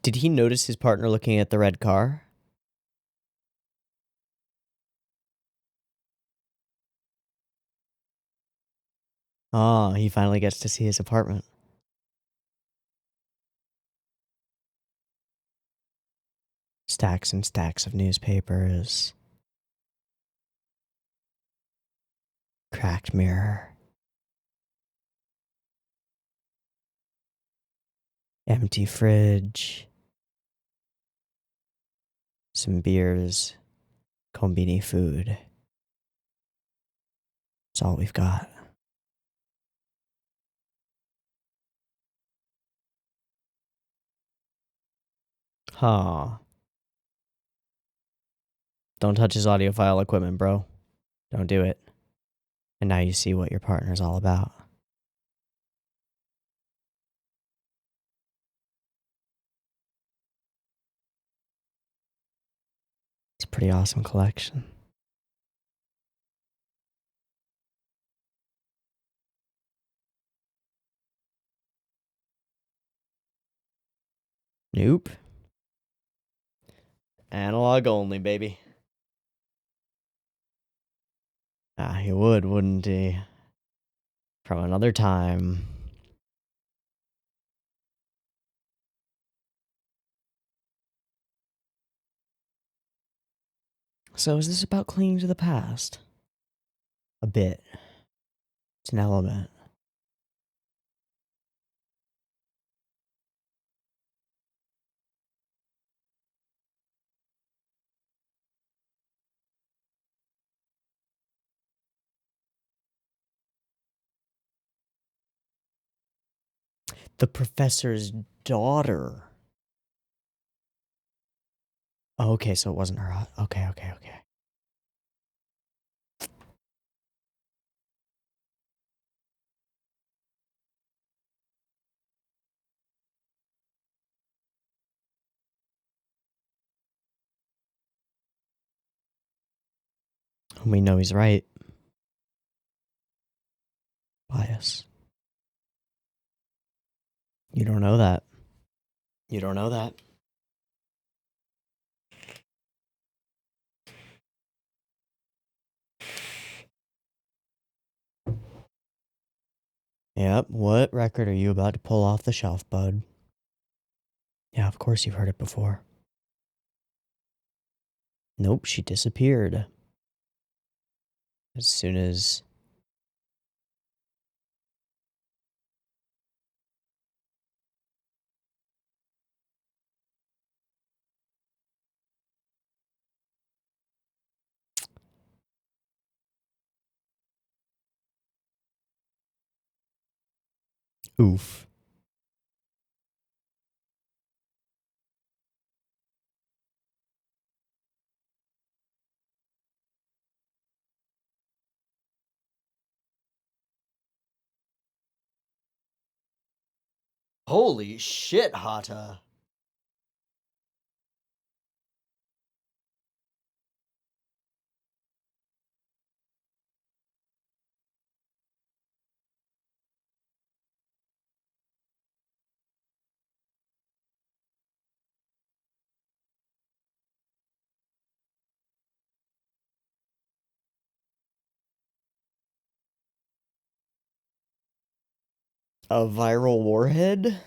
Did he notice his partner looking at the red car? Oh, he finally gets to see his apartment. Stacks and stacks of newspapers. Cracked mirror. Empty fridge. Some beers. Kombini food. That's all we've got. Huh. Don't touch his audiophile equipment, bro. Don't do it. And now you see what your partner's all about. It's a pretty awesome collection. Nope. Analog only, baby. Ah, he would, wouldn't he? From another time. So is this about clinging to the past? A bit. It's an element. The professor's daughter. Oh, okay, so it wasn't her. Okay. We know he's right. Bias. You don't know that. You don't know that? Yep, what record are you about to pull off the shelf, bud? Yeah, of course you've heard it before. Nope, she disappeared. As soon as... Oof. Holy shit, Hata. A viral warhead?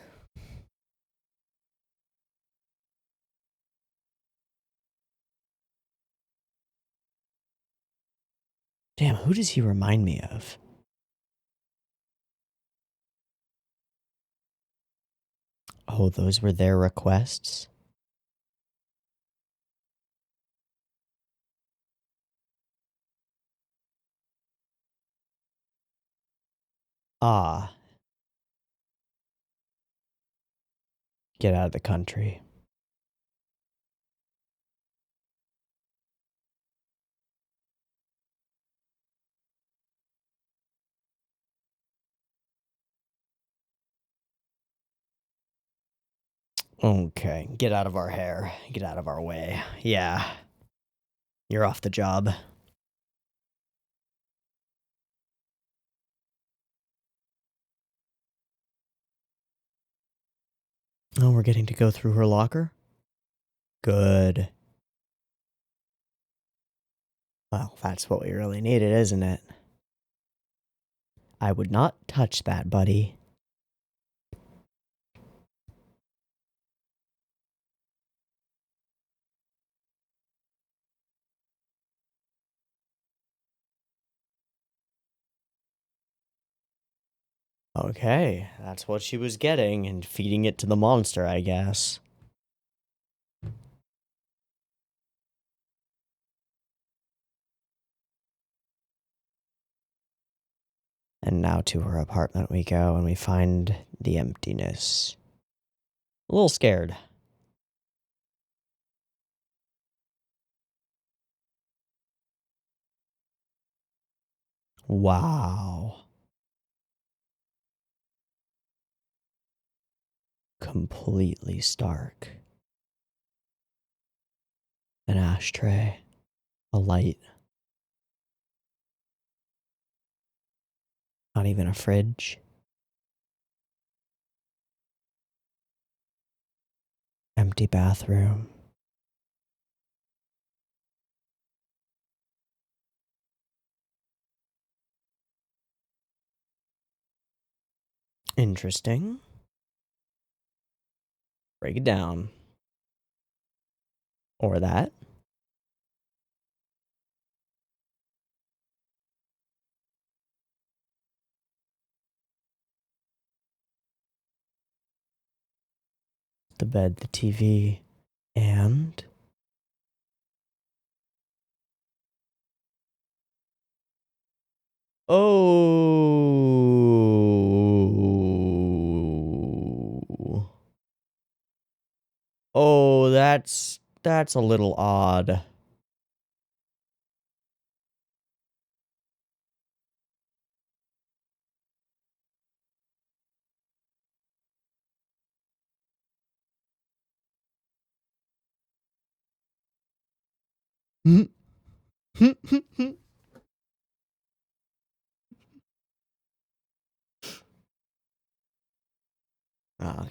Damn, who does he remind me of? Oh, those were their requests? Ah. Get out of the country. Okay, get out of our hair. Get out of our way. Yeah. You're off the job. Oh, we're getting to go through her locker? Good. Well, that's what we really needed, isn't it? I would not touch that, buddy. Okay, that's what she was getting, and feeding it to the monster, I guess. And now to her apartment we go, and we find the emptiness. A little scared. Wow. Completely stark. An ashtray. A light. Not even a fridge. Empty bathroom. Interesting. Break it down. Or that. The bed, the TV, and... Oh. Oh, that's a little odd.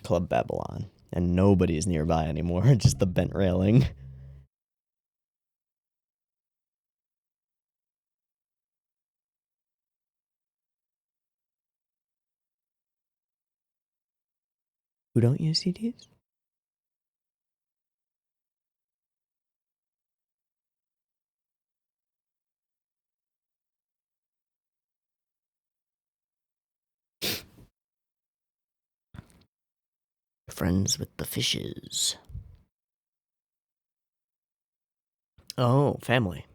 Club Babylon. And nobody's nearby anymore, just the bent railing. Who don't use CDs? Friends with the fishes. Oh, family.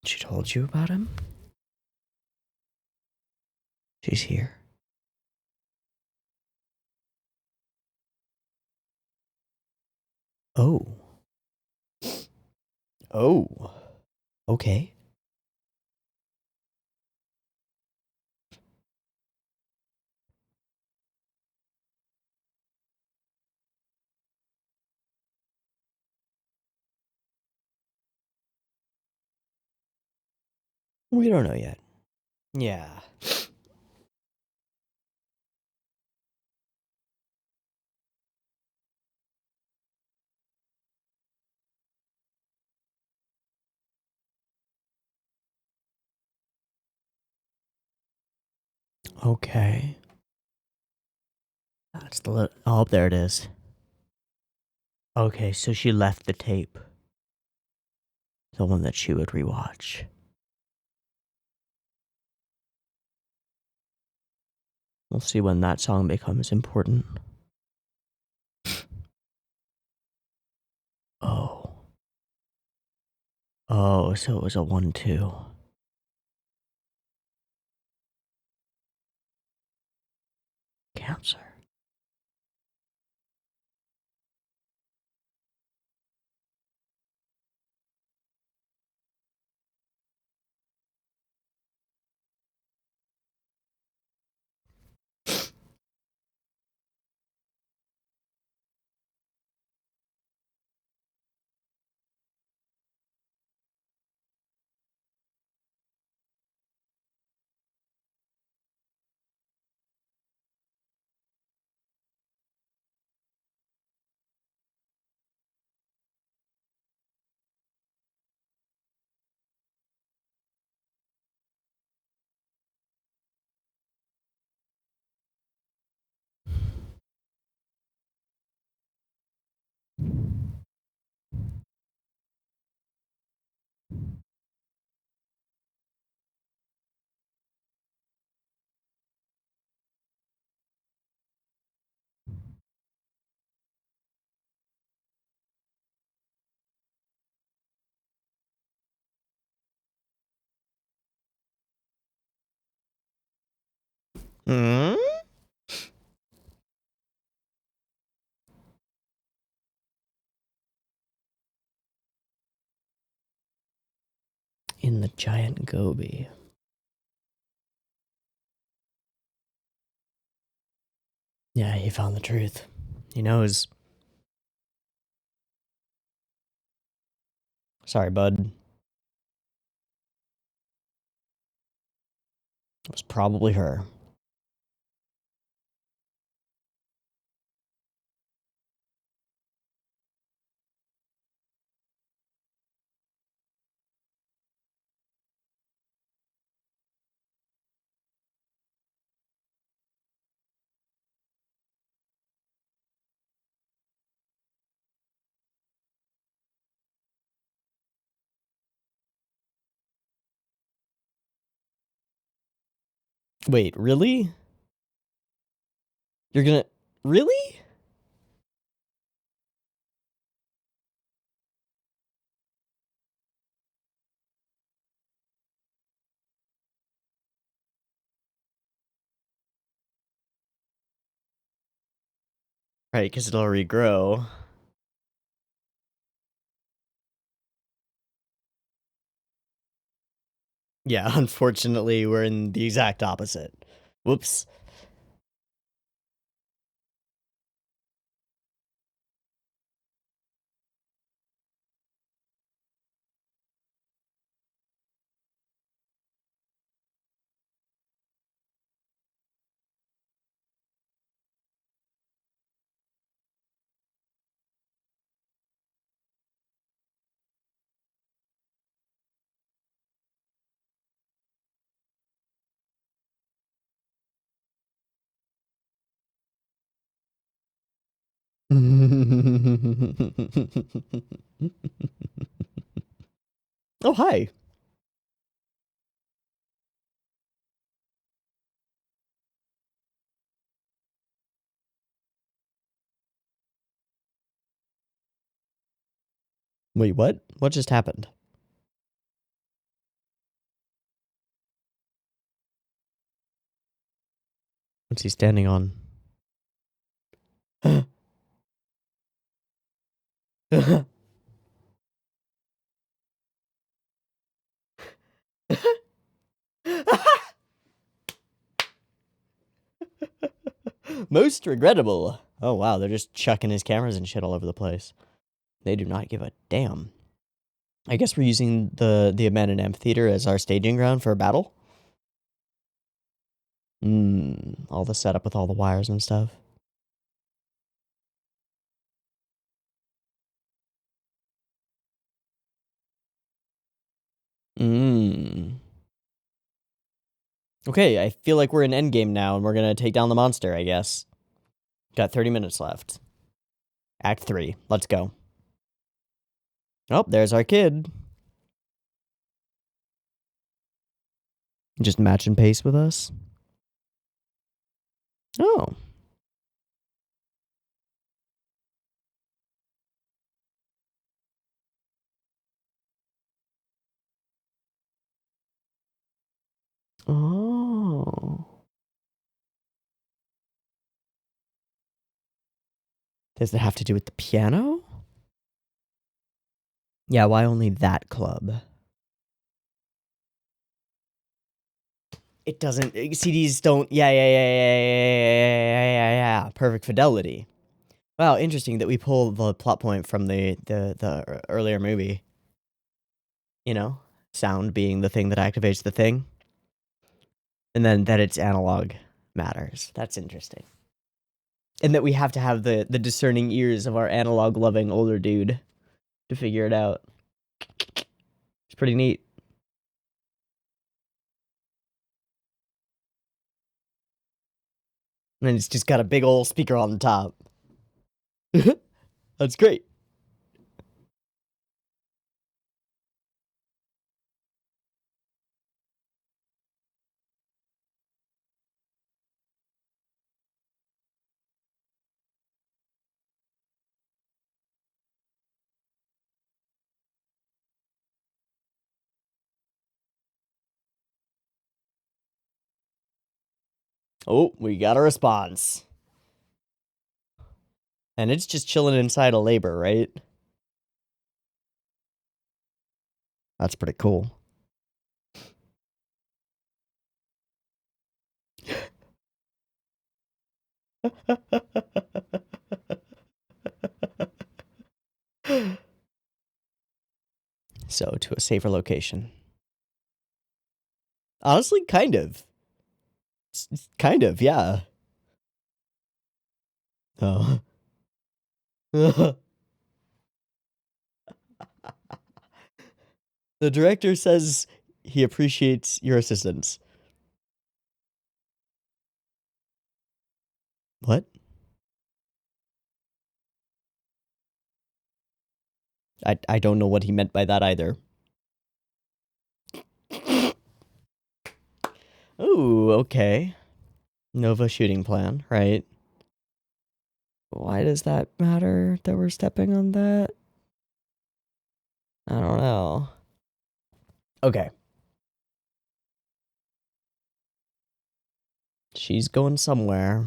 She told you about him? She's here. Oh. Oh. Okay. We don't know yet. Yeah. Okay. That's the oh, there it is. Okay, so she left the tape. The one that she would rewatch. We'll see when that song becomes important. Oh. Oh, so it was a 1-2. Cancer. Hmm? In the giant goby. Yeah, he found the truth. He knows. Sorry, bud. It was probably her. Wait, really? You're gonna... Really? Right, because it'll regrow. Yeah, unfortunately, we're in the exact opposite. Whoops. Oh, hi. Wait, what? What just happened? What's he standing on? Most regrettable. Oh, wow, they're just chucking his cameras and shit all over the place. They do not give a damn. I guess we're using the abandoned amphitheater as our staging ground for a battle? All the setup with all the wires and stuff. Okay, I feel like we're in endgame now, and we're gonna take down the monster, I guess. Got 30 minutes left. Act 3. Let's go. Oh, there's our kid. Just match and pace with us. Oh. Oh. Does it have to do with the piano? Yeah, why only that club? It doesn't. CDs don't. Yeah. Perfect fidelity. Wow, interesting that we pull the plot point from the earlier movie. You know, sound being the thing that activates the thing, and then that it's analog matters. That's interesting. And that we have to have the discerning ears of our analog loving older dude to figure it out. It's pretty neat. And then it's just got a big old speaker on the top. That's great. Oh, we got a response. And it's just chilling inside a labor, right? That's pretty cool. So, to a safer location. Honestly, kind of. Kind of, yeah. Oh. The director says he appreciates your assistance. What? I don't know what he meant by that either. Ooh, okay. Nova shooting plan, right? Why does that matter that we're stepping on that? I don't know. Okay. She's going somewhere.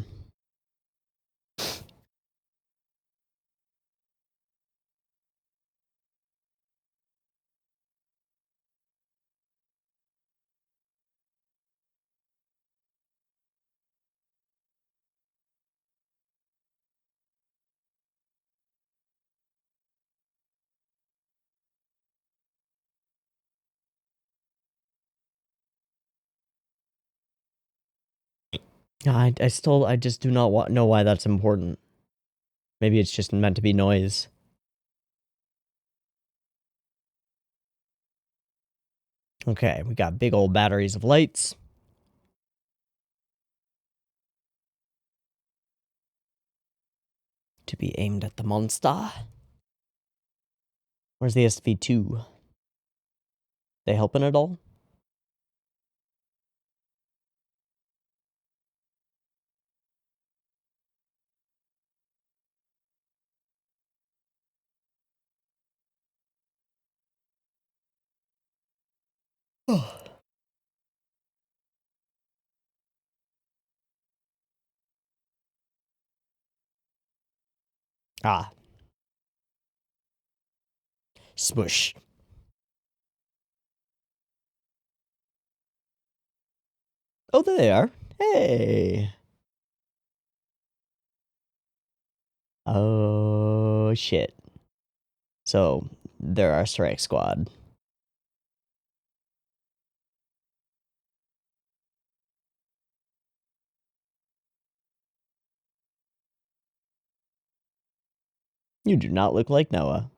I just do not know why that's important. Maybe it's just meant to be noise. Okay, we got big old batteries of lights. To be aimed at the monster. Where's the SV2? They helping at all? Ah. Smush. Oh, there they are. Hey. Oh, shit. So, they're our strike squad. You do not look like Noah.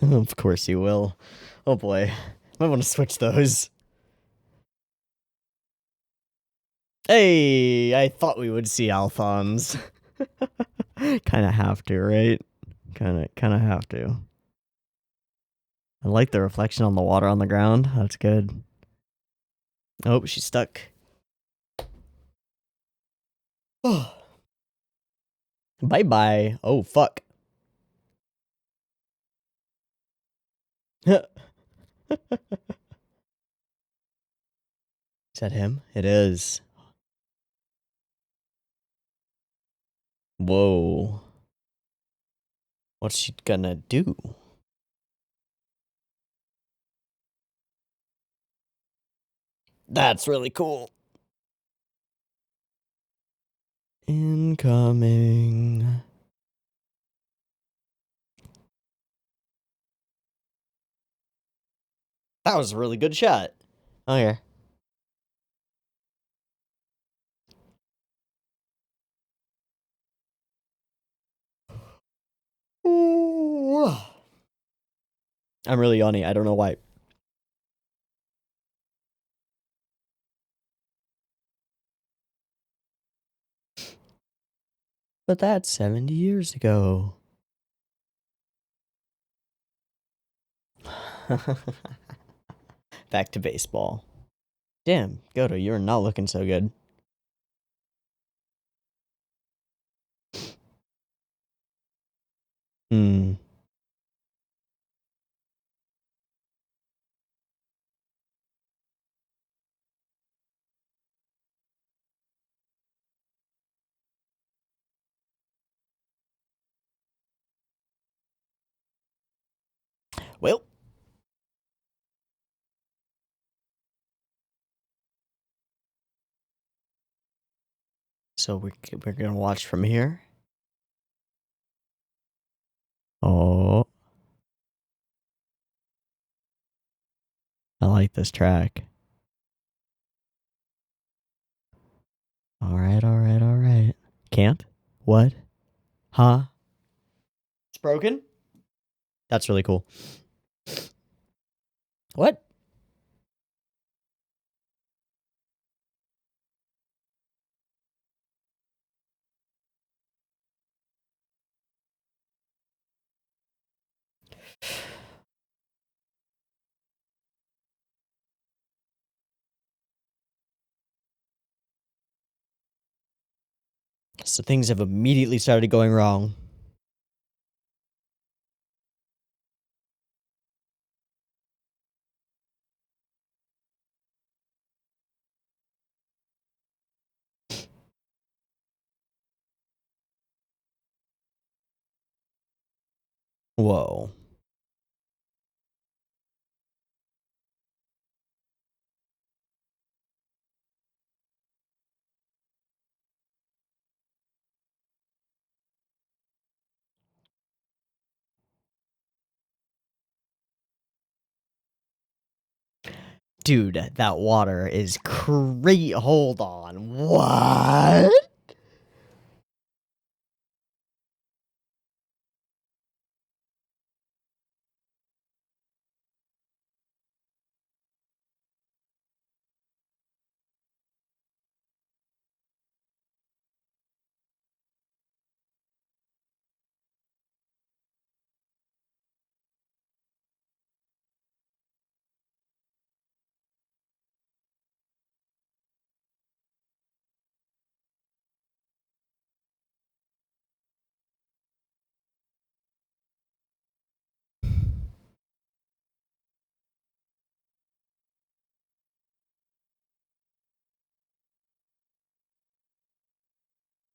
Of course you will. Oh boy. Might want to switch those. Hey, I thought we would see Alphonse. Kinda have to, right? Kinda have to. I like the reflection on the water on the ground. That's good. Oh, she's stuck. Bye-bye. Oh, fuck. Is that him? It is. Whoa. What's she gonna do? That's really cool. Incoming. That was a really good shot. Oh, yeah. Ooh. I'm really yawny. I don't know why. But that's 70 years ago. Back to baseball. Damn, Goto, you're not looking so good. Hmm. Well. So we're gonna watch from here. Oh. I like this track. Alright. Can't? What? Huh? It's broken? That's really cool. What? So things have immediately started going wrong. Whoa. Dude, that water is crazy. Hold on. What?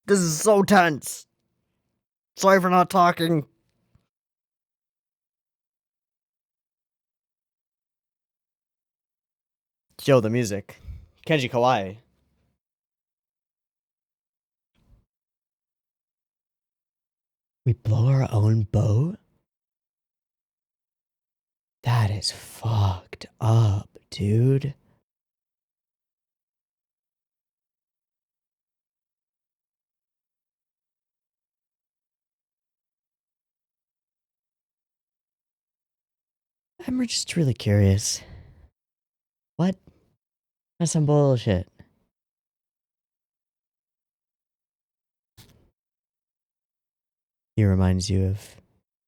This is so tense. Sorry for not talking. Yo, the music. Kenji Kawai. We blow our own boat? That is fucked up, dude. I'm just really curious. What? That's some bullshit. He reminds you of...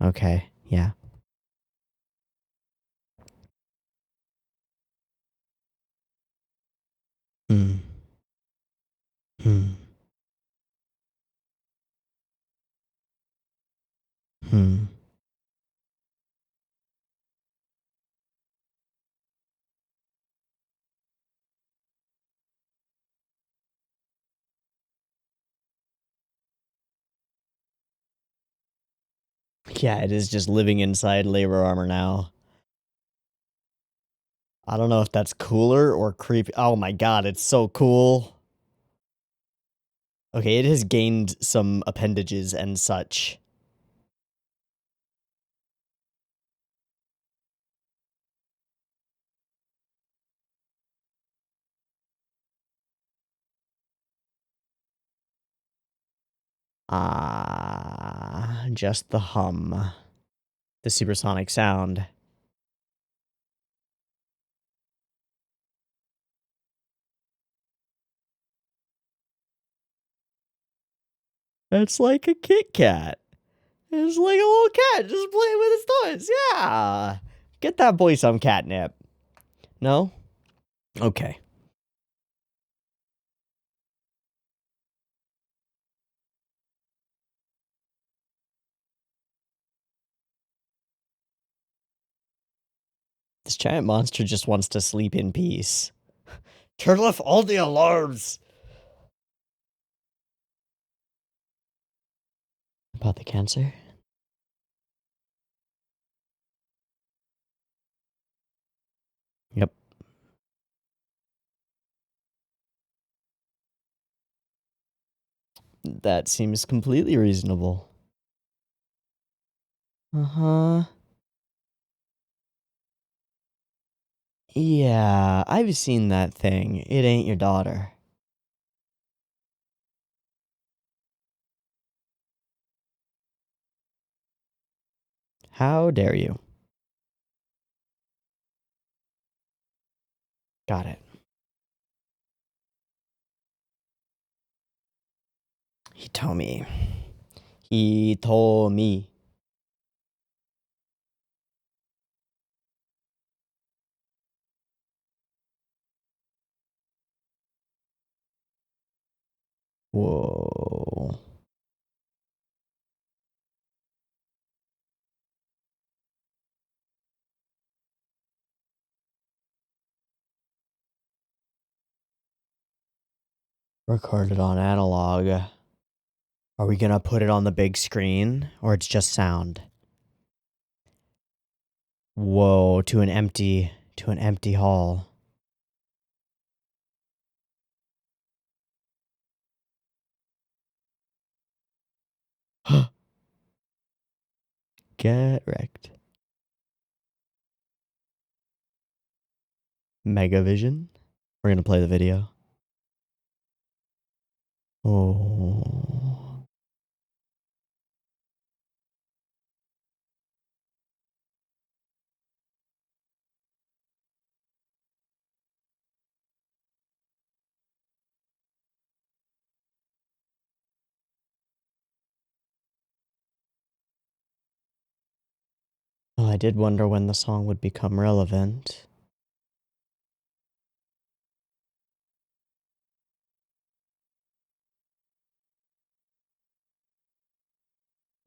Okay, yeah. Hmm. Hmm. Hmm. Yeah, it is just living inside labor armor now. I don't know if that's cooler or creepy. Oh my god, it's so cool. Okay, it has gained some appendages and such. Ah, just the hum. The supersonic sound. It's like a Kit Kat. It's like a little cat just playing with its toys. Yeah. Get that boy some catnip. No? Okay. This giant monster just wants to sleep in peace. Turn off all the alarms. About the cancer? Yep. That seems completely reasonable. Uh-huh. Yeah, I've seen that thing. It ain't your daughter. How dare you? Got it. He told me. He told me. Whoa. Recorded on analog. Are we gonna put it on the big screen, or it's just sound? Whoa, to an empty hall. Get wrecked. Megavision? We're gonna play the video. Oh. Well, I did wonder when the song would become relevant.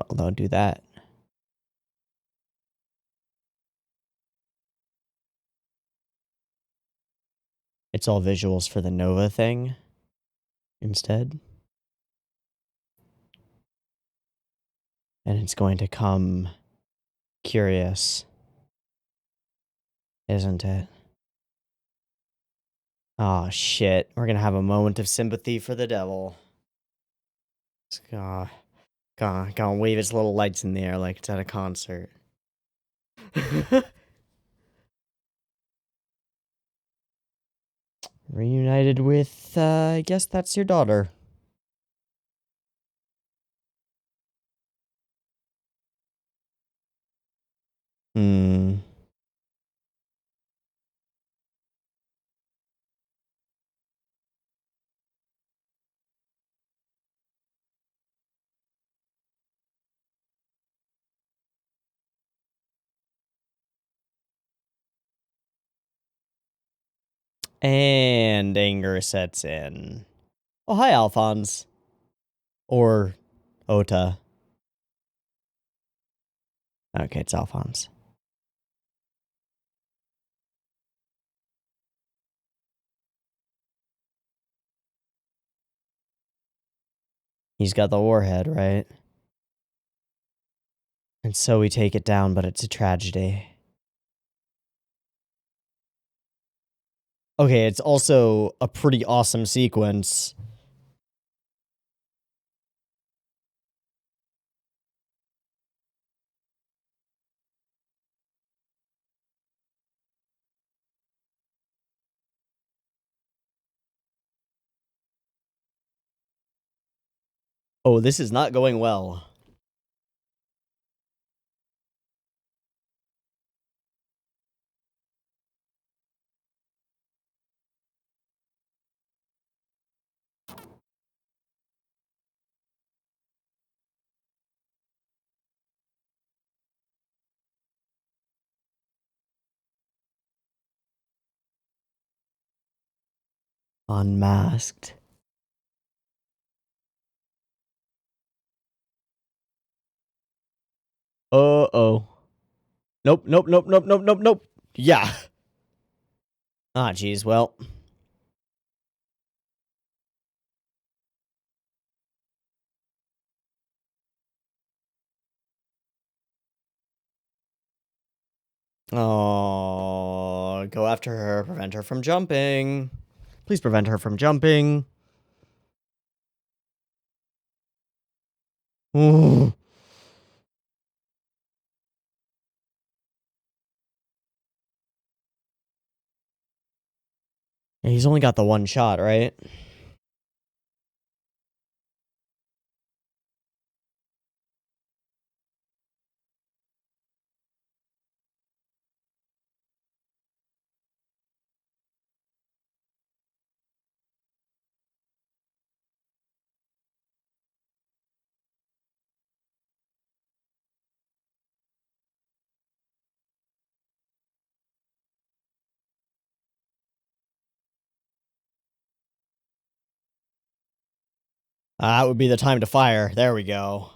Well, don't do that. It's all visuals for the Nova thing instead. And it's going to come curious, isn't it? Oh, shit. We're gonna have a moment of sympathy for the devil. It's gonna wave its little lights in the air like it's at a concert. Reunited with, I guess that's your daughter. Hmm. And anger sets in. Oh, hi, Alphonse. Or Ota. Okay, it's Alphonse. He's got the warhead, right? And so we take it down, but it's a tragedy. Okay, it's also a pretty awesome sequence. Oh, this is not going well. Unmasked. Uh-oh. Nope, nope, nope, nope, nope, nope, nope. Yeah. Ah, geez, well. Oh, go after her. Prevent her from jumping. Please prevent her from jumping. Ooh. He's only got the one shot, right? That would be the time to fire. There we go.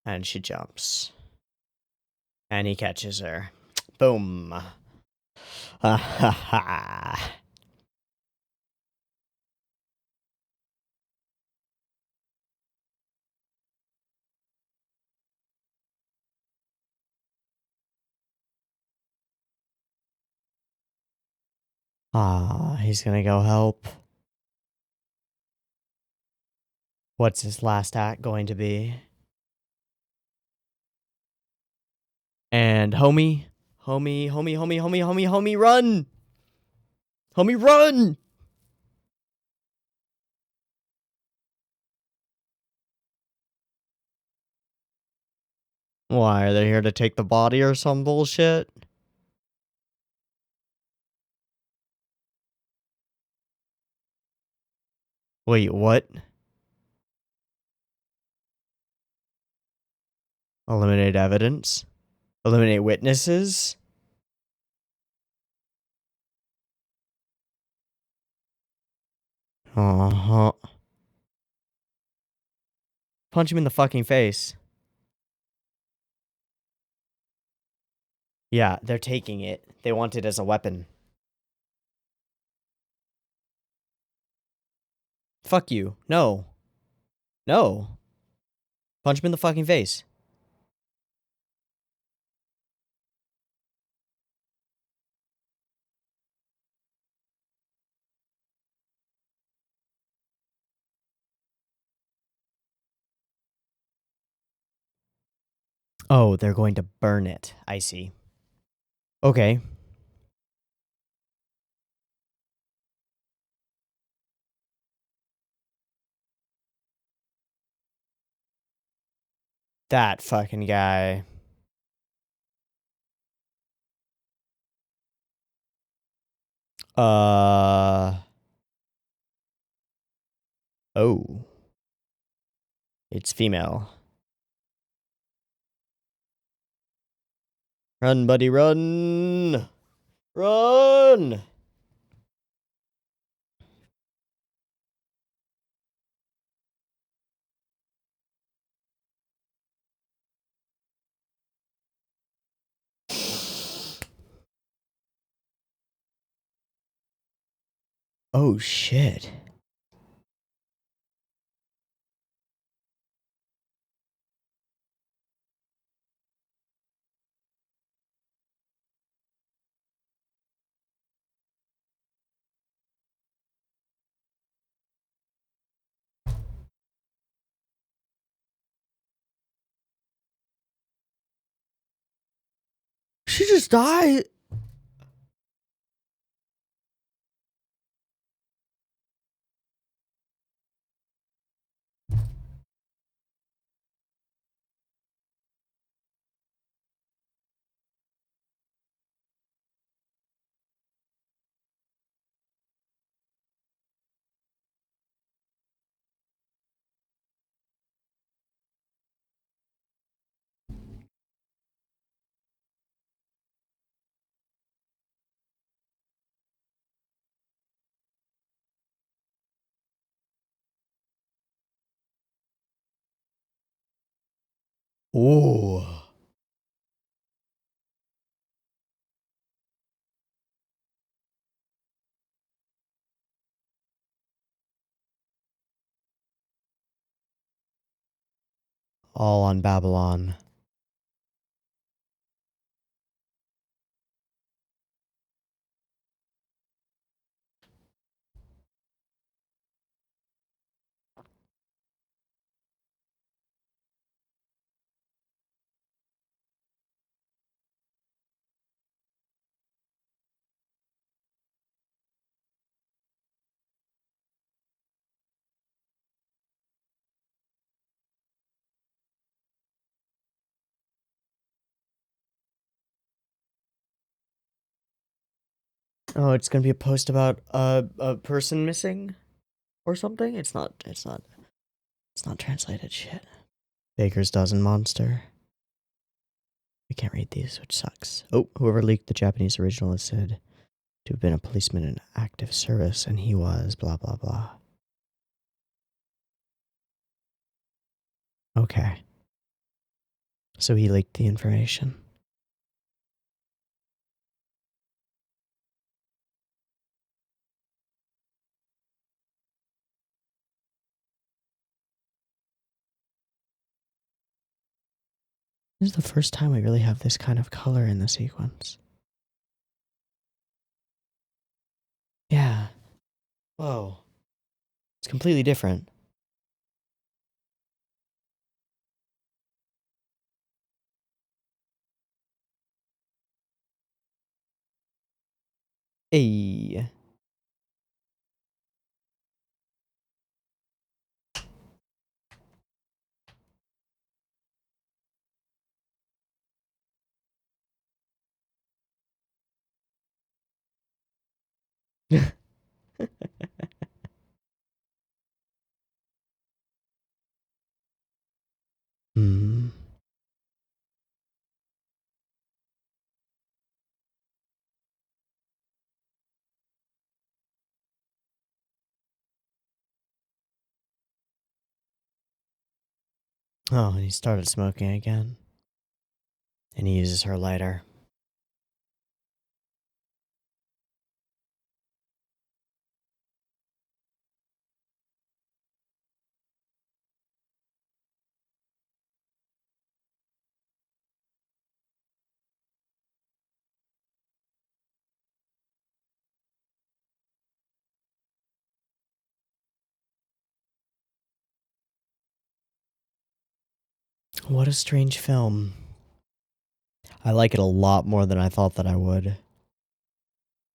And she jumps. And he catches her. Boom. Ha ha ha. Ah, he's gonna go help. What's his last act going to be? And homie, run! Homie, run! Why, are they here to take the body or some bullshit? Wait, what? Eliminate evidence? Eliminate witnesses? Uh-huh. Punch him in the fucking face. Yeah, they're taking it. They want it as a weapon. Fuck you. No. No. Punch him in the fucking face. Oh, they're going to burn it. I see. Okay. That fucking guy. Oh. It's female. Run, buddy, run! Run! Oh, shit. She just died. Ooh. All on Babylon. Oh, it's gonna be a post about a person missing or something? It's not translated shit. Baker's dozen monster. We can't read these, which sucks. Oh, whoever leaked the Japanese original is said to have been a policeman in active service, and he was blah blah blah. Okay. So he leaked the information. This is the first time we really have this kind of color in the sequence. Yeah. Whoa. It's completely different. Hey. Hmm. Oh, and he started smoking again. And he uses her lighter. What a strange film. I like it a lot more than I thought that I would.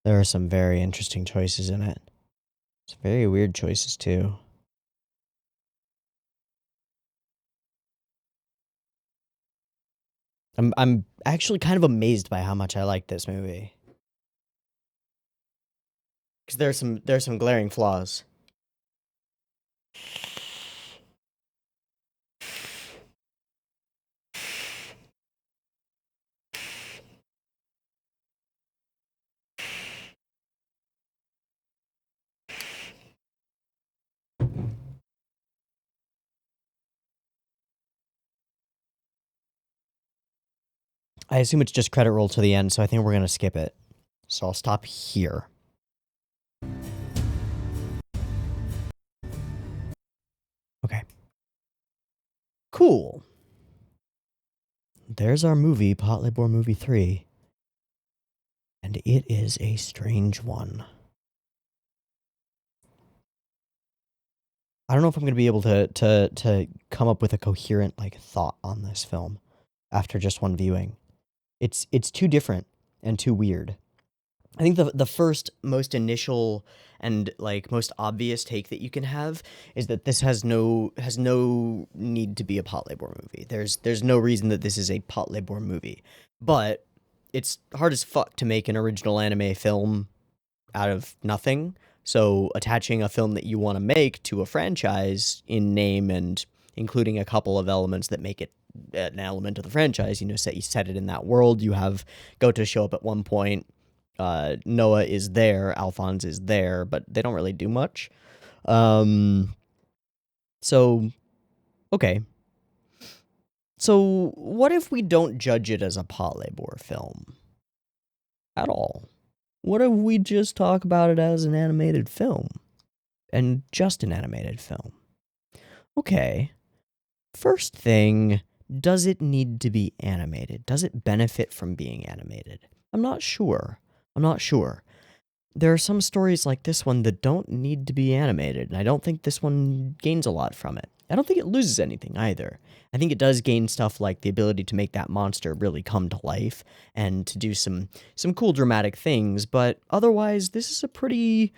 There are some very interesting choices in it. Some very weird choices, too. I'm actually kind of amazed by how much I like this movie. Because there's some glaring flaws. I assume it's just credit roll to the end, so I think we're going to skip it. So I'll stop here. Okay. Cool. There's our movie, Patlabor Movie 3. And it is a strange one. I don't know if I'm going to be able to come up with a coherent thought on this film after just one viewing. It's too different and too weird. I think the first most initial and most obvious take that you can have is that this has no need to be a Patlabor movie. There's no reason that this is a Patlabor movie. But it's hard as fuck to make an original anime film out of nothing. So attaching a film that you want to make to a franchise in name and including a couple of elements that make it an element of the franchise, you set it in that world. You have Goto show up at one point. Noah is there, Alphonse is there, but they don't really do much. So, okay. So, what if we don't judge it as a Patlabor film? At all? What if we just talk about it as an animated film? And just an animated film? Okay. First thing, does it need to be animated? Does it benefit from being animated? I'm not sure. There are some stories like this one that don't need to be animated, and I don't think this one gains a lot from it. I don't think it loses anything either. I think it does gain stuff like the ability to make that monster really come to life and to do some cool dramatic things, but otherwise this is a pretty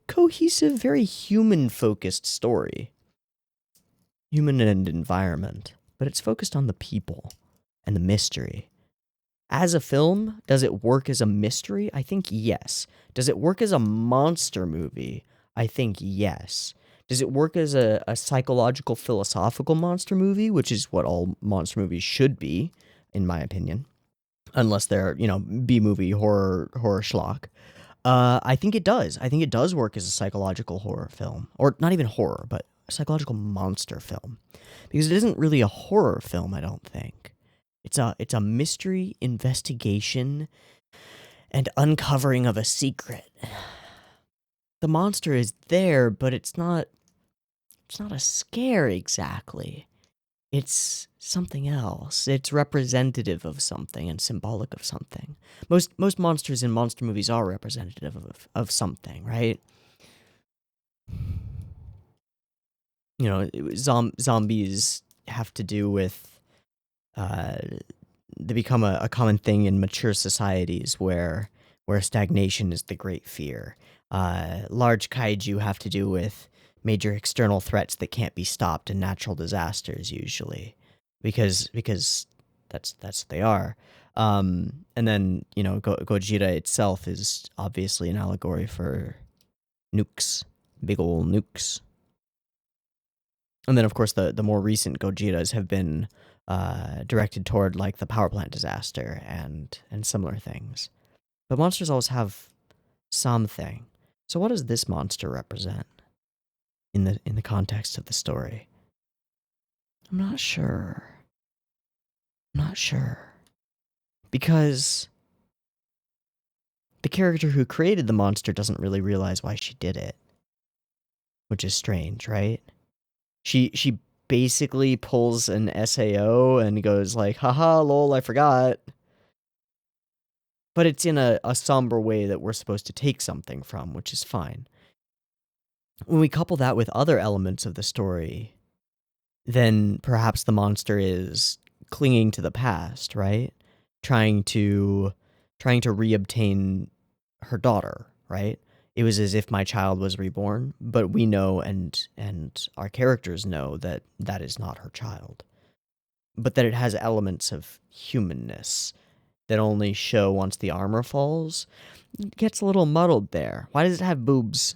cohesive, very human-focused story. Human and environment, but it's focused on the people and the mystery. As a film, does it work as a mystery? I think yes. Does it work as a monster movie? I think yes. Does it work as a psychological, philosophical monster movie, which is what all monster movies should be, in my opinion, unless they're, B-movie horror schlock. I think it does. I think it does work as a psychological horror film, or not even horror, but a psychological monster film, because it isn't really a horror film, I don't think. It's a mystery investigation and uncovering of a secret. The monster is there, but it's not a scare exactly. It's something else. It's representative of something and symbolic of something. Most monsters in monster movies are representative of something, right? Zombies have to do with they become a common thing in mature societies where stagnation is the great fear. Large kaiju have to do with major external threats that can't be stopped and natural disasters usually, because that's what they are. And then Gojira itself is obviously an allegory for nukes, big ol' nukes. And then, of course, the more recent Gojiras have been directed toward the power plant disaster and similar things. But monsters always have something. So what does this monster represent in the context of the story? I'm not sure. Because the character who created the monster doesn't really realize why she did it, which is strange, right? She basically pulls an SAO and goes haha, lol, I forgot. But it's in a somber way that we're supposed to take something from, which is fine. When we couple that with other elements of the story, then perhaps the monster is clinging to the past, right? Trying to reobtain her daughter, right? It was as if my child was reborn, but we know and our characters know that that is not her child. But that it has elements of humanness that only show once the armor falls. It gets a little muddled there. Why does it have boobs?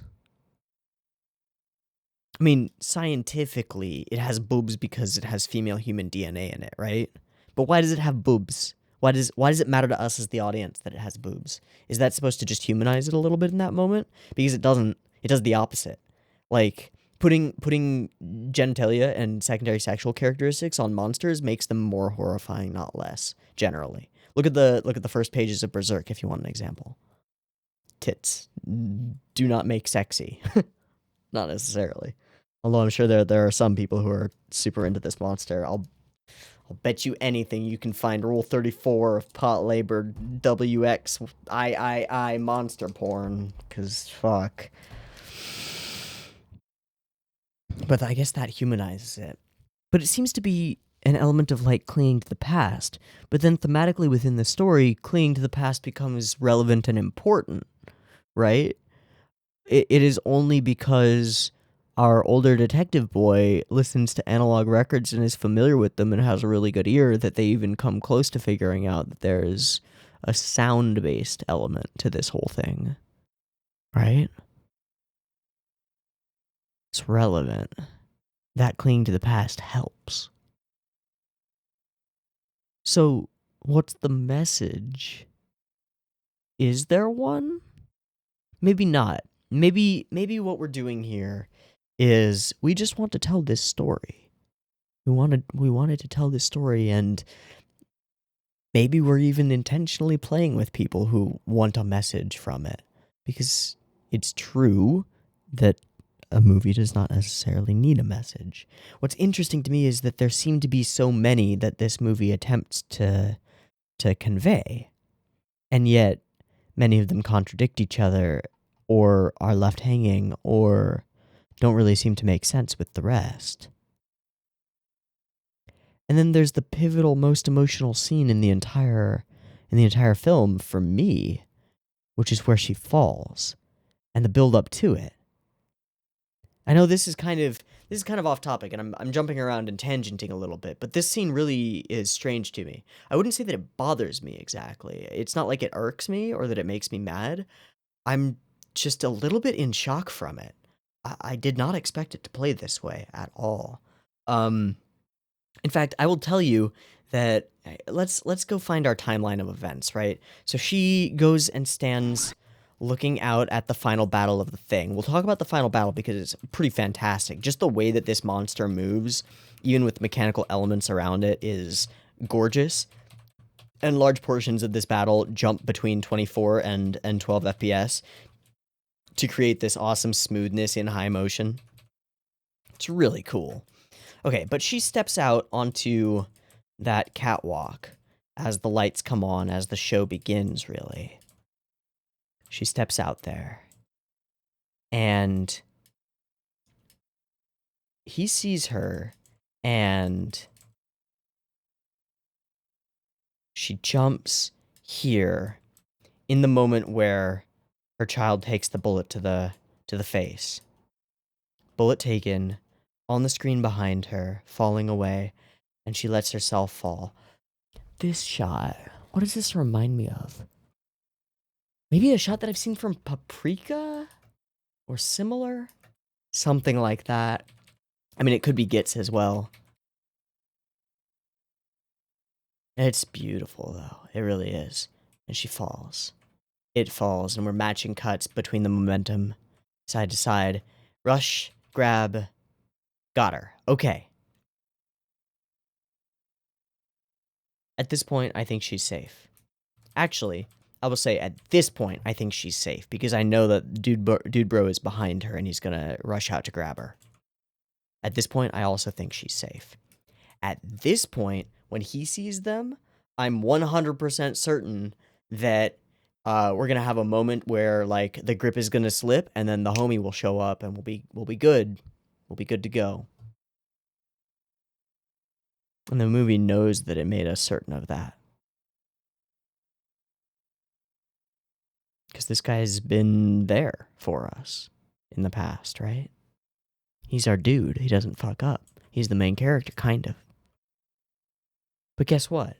I mean, scientifically, it has boobs because it has female human DNA in it, right? But why does it have boobs? Why does it matter to us as the audience that it has boobs? Is that supposed to just humanize it a little bit in that moment? Because it doesn't. It does the opposite. Like putting genitalia and secondary sexual characteristics on monsters makes them more horrifying, not less. Generally, look at the first pages of Berserk if you want an example. Tits do not make sexy. Not necessarily. Although I'm sure there are some people who are super into this monster. I'll bet you anything you can find Rule 34 of Patlabor WXIII monster porn. Cause fuck. But I guess that humanizes it. But it seems to be an element of like clinging to the past. But then thematically within the story, clinging to the past becomes relevant and important, right? It is only because our older detective boy listens to analog records and is familiar with them and has a really good ear that they even come close to figuring out that there's a sound-based element to this whole thing, right? It's relevant. That clinging to the past helps. So, what's the message? Is there one? Maybe not. Maybe what we're doing here is we just want to tell this story. We wanted to tell this story, and maybe we're even intentionally playing with people who want a message from it. Because it's true that a movie does not necessarily need a message. What's interesting to me is that there seem to be so many that this movie attempts to convey, and yet many of them contradict each other or are left hanging or don't really seem to make sense with the rest. And then there's the pivotal, most emotional scene in the entire film for me, which is where she falls and the build up to it. I know this is kind of off topic, and I'm jumping around and tangenting a little bit, but this scene really is strange to me. I wouldn't say that it bothers me exactly. It's not like it irks me or that it makes me mad. I'm just a little bit in shock from it. I did not expect it to play this way at all. In fact, I will tell you that let's go find our timeline of events, right? So she goes and stands looking out at the final battle of the thing. We'll talk about the final battle because it's pretty fantastic. Just the way that this monster moves, even with mechanical elements around it, is gorgeous. And large portions of this battle jump between 24 and 12 FPS to create this awesome smoothness in high motion. It's really cool. Okay, but she steps out onto that catwalk as the lights come on, as the show begins, really. She steps out there. And he sees her, and she jumps here in the moment where her child takes the bullet to the face. Bullet taken, on the screen behind her, falling away, and she lets herself fall. This shot, what does this remind me of? Maybe a shot that I've seen from Paprika? Or similar? Something like that. I mean, it could be Gits as well. It's beautiful, though. It really is. And she falls. It falls, and we're matching cuts between the momentum, side to side. Rush, grab, got her. Okay. At this point, I think she's safe. Actually, I will say at this point, I think she's safe, because I know that Dude Bro is behind her, and he's gonna rush out to grab her. At this point, I also think she's safe. At this point, when he sees them, I'm 100% certain that we're gonna have a moment where like the grip is gonna slip, and then the homie will show up, and we'll be good. We'll be good to go. And the movie knows that it made us certain of that. Because this guy's been there for us in the past, right? He's our dude. He doesn't fuck up. He's the main character, kind of. But guess what?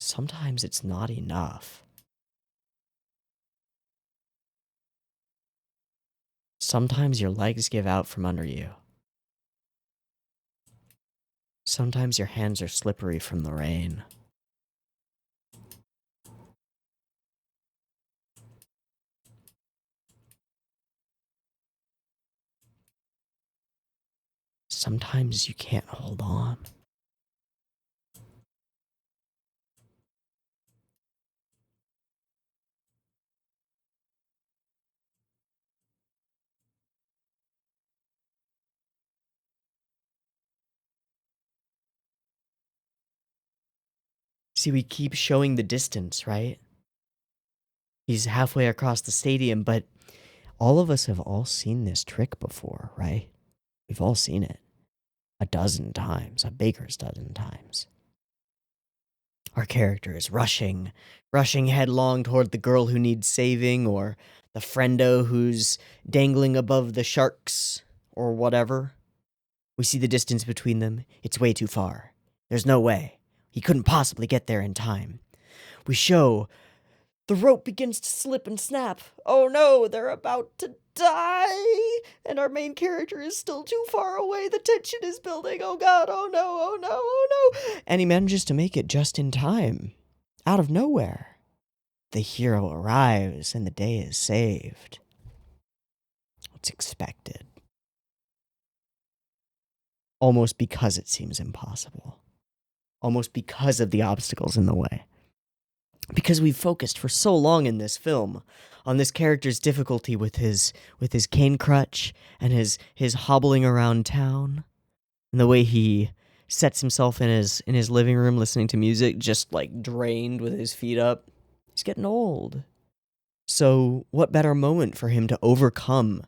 Sometimes it's not enough. Sometimes your legs give out from under you. Sometimes your hands are slippery from the rain. Sometimes you can't hold on. See, we keep showing the distance, right? He's halfway across the stadium, but all of us have all seen this trick before, right? We've all seen it a dozen times, a baker's dozen times. Our character is rushing headlong toward the girl who needs saving, or the friendo who's dangling above the sharks, or whatever. We see the distance between them. It's way too far. There's no way. He couldn't possibly get there in time. We show the rope begins to slip and snap. Oh no, they're about to die! And our main character is still too far away. The tension is building. Oh god, oh no, oh no, oh no. And he manages to make it just in time. Out of nowhere. The hero arrives and the day is saved. It's expected. Almost because it seems impossible. Almost because of the obstacles in the way. Because we've focused for so long in this film on this character's difficulty with his cane crutch and his hobbling around town, and the way he sets himself in his living room listening to music, just like drained with his feet up. He's getting old. So what better moment for him to overcome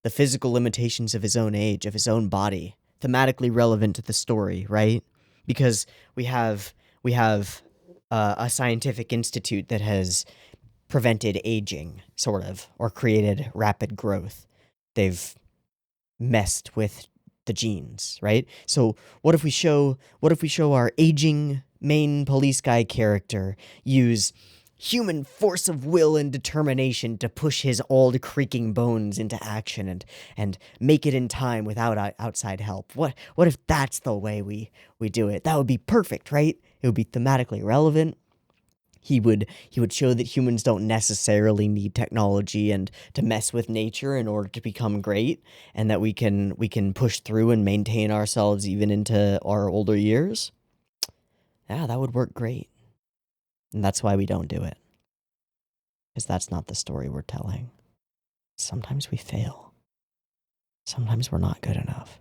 the physical limitations of his own age, of his own body, thematically relevant to the story, right? Because we have a scientific institute that has prevented aging, sort of, or created rapid growth. They've messed with the genes, right? So what if we show our aging main police guy character use human force of will and determination to push his old creaking bones into action and make it in time without outside help? What if that's the way we do it? That would be perfect, right? It would be thematically relevant. He would show that humans don't necessarily need technology and to mess with nature in order to become great, and that we can push through and maintain ourselves even into our older years. Yeah, that would work great. And that's why we don't do it. Because that's not the story we're telling. Sometimes we fail. Sometimes we're not good enough.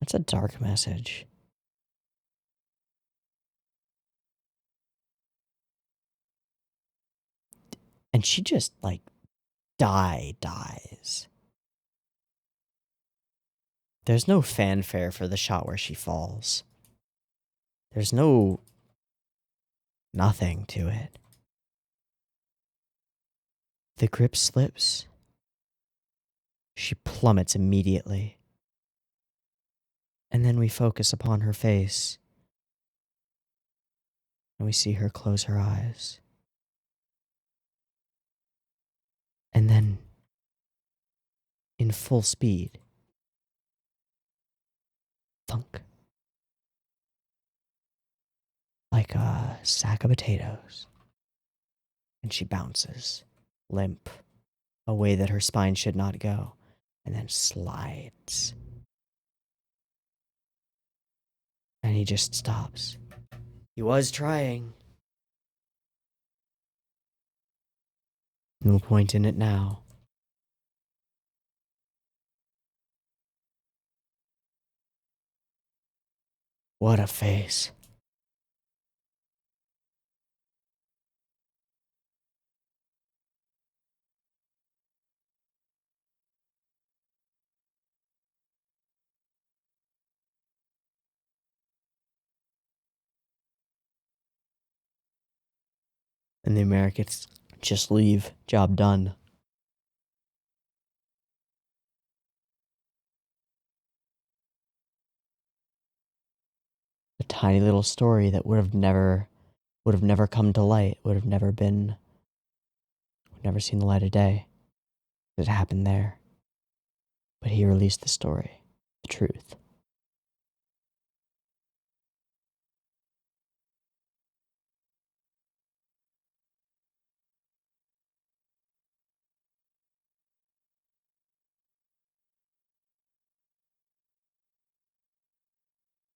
That's a dark message. And she just, like, dies. There's no fanfare for the shot where she falls. There's nothing to it. The grip slips. She plummets immediately. And then we focus upon her face. And we see her close her eyes. And then, in full speed, thunk. Like a sack of potatoes. And she bounces, limp, a way that her spine should not go, and then slides. And he just stops. He was trying. No point in it now. What a face. And the Americans just leave. Job done. A tiny little story that would have never come to light, would have never seen the light of day. It happened there. But he released the story, the truth.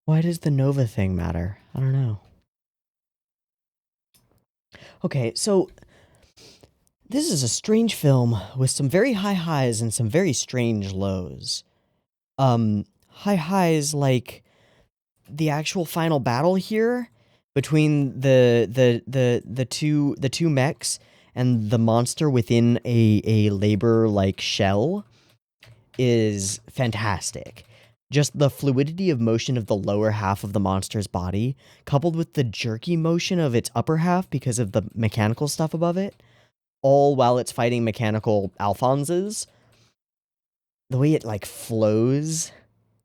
Why does the Nova thing matter? I don't know. Okay, so this is a strange film with some very high highs and some very strange lows. High highs like the actual final battle here between the two mechs and the monster within a labor like shell is fantastic. Just the fluidity of motion of the lower half of the monster's body, coupled with the jerky motion of its upper half because of the mechanical stuff above it, all while it's fighting mechanical Alphonses. The way it, like, flows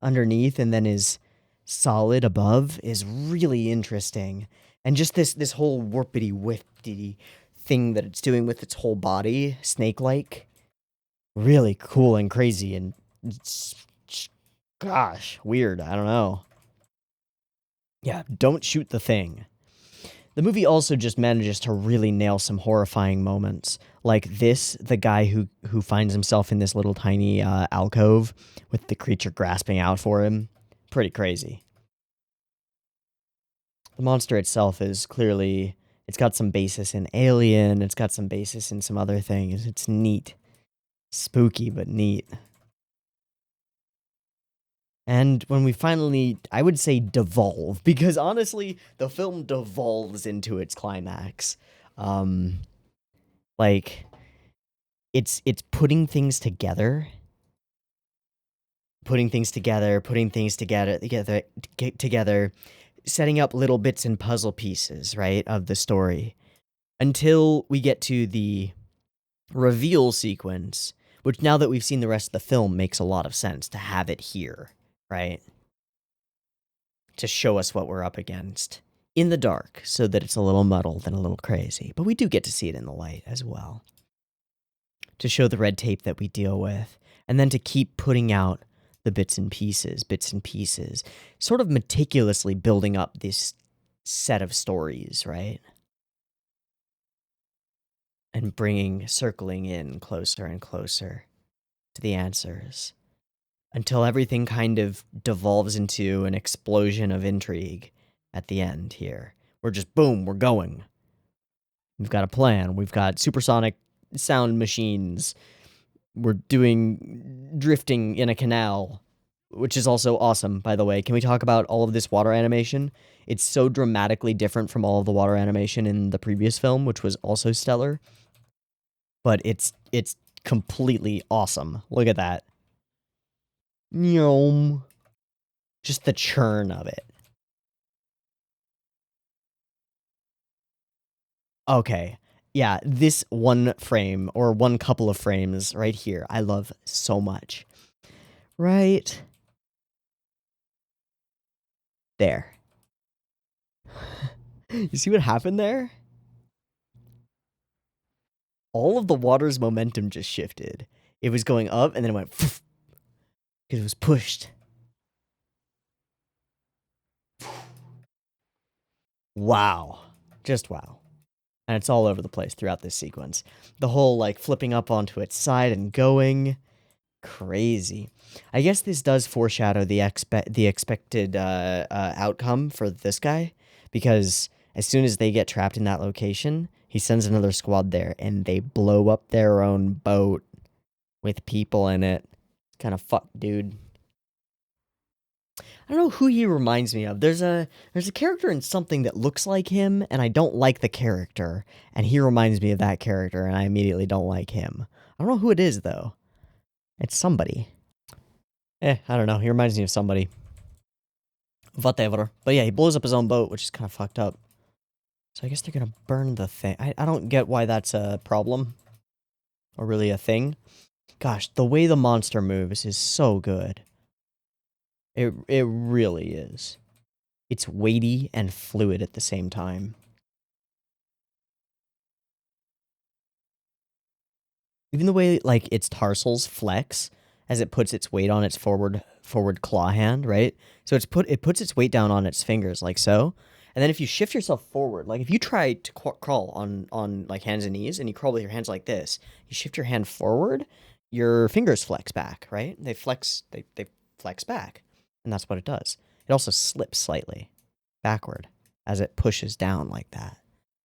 underneath and then is solid above is really interesting. And just this whole warpity-whippity thing that it's doing with its whole body, snake-like, really cool and crazy and gosh, weird. I don't know. Yeah, don't shoot the thing. The movie also just manages to really nail some horrifying moments. Like this, the guy who finds himself in this little tiny alcove with the creature grasping out for him. Pretty crazy. The monster itself is clearly... It's got some basis in Alien. It's got some basis in some other things. It's neat. Spooky, but neat. And when we finally, I would say, devolve, because honestly, the film devolves into its climax. Like, it's putting things together, setting up little bits and puzzle pieces, right, of the story, until we get to the reveal sequence, which now that we've seen the rest of the film makes a lot of sense to have it here. Right? To show us what we're up against in the dark so that it's a little muddled and a little crazy. But we do get to see it in the light as well. To show the red tape that we deal with. And then to keep putting out the bits and pieces, sort of meticulously building up this set of stories, right? And circling in closer and closer to the answers. Until everything kind of devolves into an explosion of intrigue at the end here. We're just, boom, we're going. We've got a plan. We've got supersonic sound machines. We're doing drifting in a canal, which is also awesome, by the way. Can we talk about all of this water animation? It's so dramatically different from all of the water animation in the previous film, which was also stellar. But it's completely awesome. Look at that. Just the churn of it. Okay. Yeah, this one frame, or one couple of frames right here, I love so much. Right there. You see what happened there? All of the water's momentum just shifted. It was going up, and then it went... Because it was pushed. Wow. Just wow. And it's all over the place throughout this sequence. The whole, like, flipping up onto its side and going... Crazy. I guess this does foreshadow the expected outcome for this guy, because as soon as they get trapped in that location, he sends another squad there, and they blow up their own boat with people in it. It's kind of fucked, dude. I don't know who he reminds me of. There's a character in something that looks like him, and I don't like the character, and he reminds me of that character, and I immediately don't like him. I don't know who it is, though. It's somebody. I don't know. He reminds me of somebody. Whatever. But yeah, he blows up his own boat, which is kind of fucked up. So I guess they're gonna burn the thing. I don't get why that's a problem. Or really a thing. Gosh, the way the monster moves is so good. It really is. It's weighty and fluid at the same time. Even the way, like, its tarsals flex as it puts its weight on its forward claw hand, right? So it puts its weight down on its fingers, like so. And then if you shift yourself forward, like if you try to crawl on like hands and knees, and you crawl with your hands like this, you shift your hand forward, your fingers flex back, right? They flex back, and that's what it does. It also slips slightly backward as it pushes down like that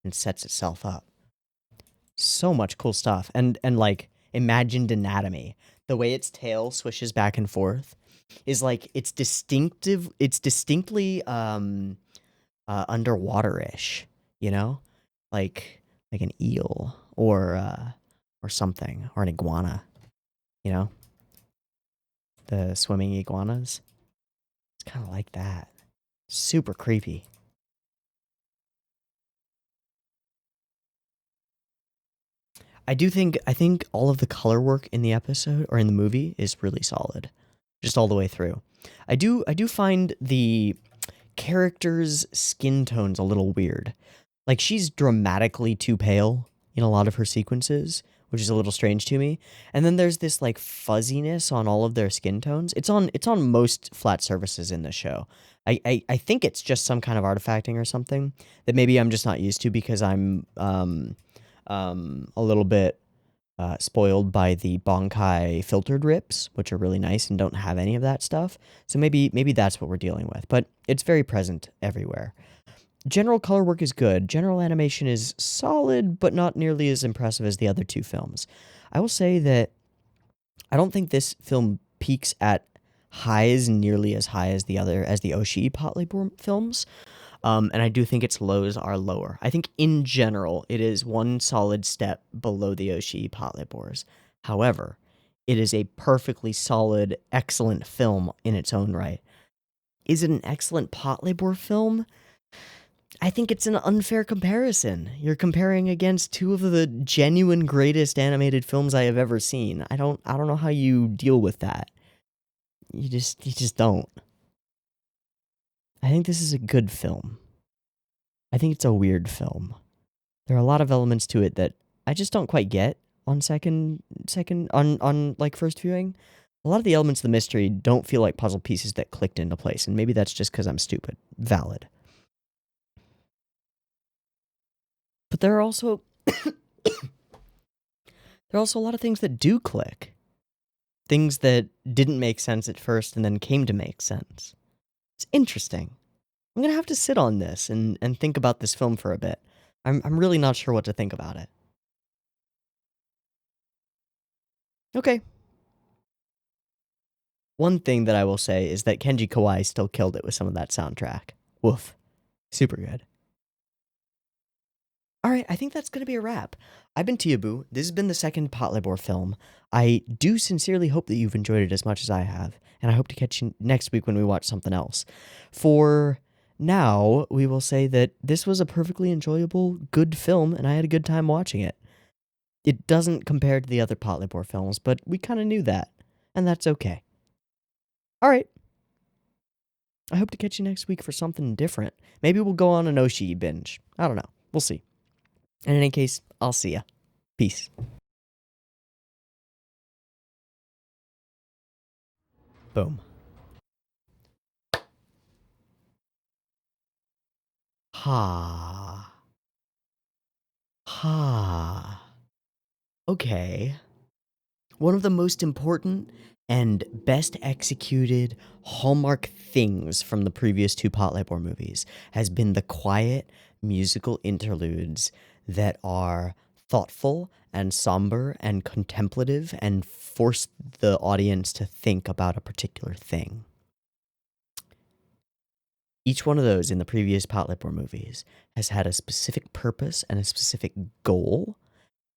and sets itself up. So much cool stuff. And like imagined anatomy. The way its tail swishes back and forth is like it's distinctly underwater-ish, you know? Like an eel or something, or an iguana, you know? The swimming iguanas. It's kind of like that. Super creepy. I think all of the color work in the episode or in the movie is really solid, just all the way through. I do find the character's skin tones a little weird. Like she's dramatically too pale in a lot of her sequences, which is a little strange to me. And then there's this like fuzziness on all of their skin tones. It's on most flat surfaces in the show. I think it's just some kind of artifacting or something that maybe I'm just not used to because I'm a little bit spoiled by the Bonkai filtered rips, which are really nice and don't have any of that stuff. So maybe that's what we're dealing with. But it's very present everywhere. General color work is good. General animation is solid, but not nearly as impressive as the other two films. I will say that I don't think this film peaks at highs nearly as high as the Oshii Patlabor films. And I do think its lows are lower. I think in general, it is one solid step below the Oshii Patlabors. However, it is a perfectly solid, excellent film in its own right. Is it an excellent Patlabor film? I think it's an unfair comparison. You're comparing against two of the genuine greatest animated films I have ever seen. I don't know how you deal with that. You just don't. I think this is a good film. I think it's a weird film. There are a lot of elements to it that I just don't quite get on on like first viewing. A lot of the elements of the mystery don't feel like puzzle pieces that clicked into place, and maybe that's just because I'm stupid. Valid. But there are also a lot of things that do click. Things that didn't make sense at first and then came to make sense. It's interesting. I'm gonna have to sit on this and think about this film for a bit. I'm really not sure what to think about it. Okay. One thing that I will say is that Kenji Kawai still killed it with some of that soundtrack. Woof. Super good. Alright, I think that's going to be a wrap. I've been Teeaboo. This has been the second Patlabor film. I do sincerely hope that you've enjoyed it as much as I have, and I hope to catch you next week when we watch something else. For now, we will say that this was a perfectly enjoyable, good film, and I had a good time watching it. It doesn't compare to the other Patlabor films, but we kind of knew that, and that's okay. Alright. I hope to catch you next week for something different. Maybe we'll go on an Oshii binge. I don't know. We'll see. And in any case, I'll see ya. Peace. Boom. Ha. Ha. Okay. One of the most important and best executed hallmark things from the previous two Patlabor movies has been the quiet musical interludes that are thoughtful and somber and contemplative and force the audience to think about a particular thing. Each one of those in the previous Patlabor movies has had a specific purpose and a specific goal,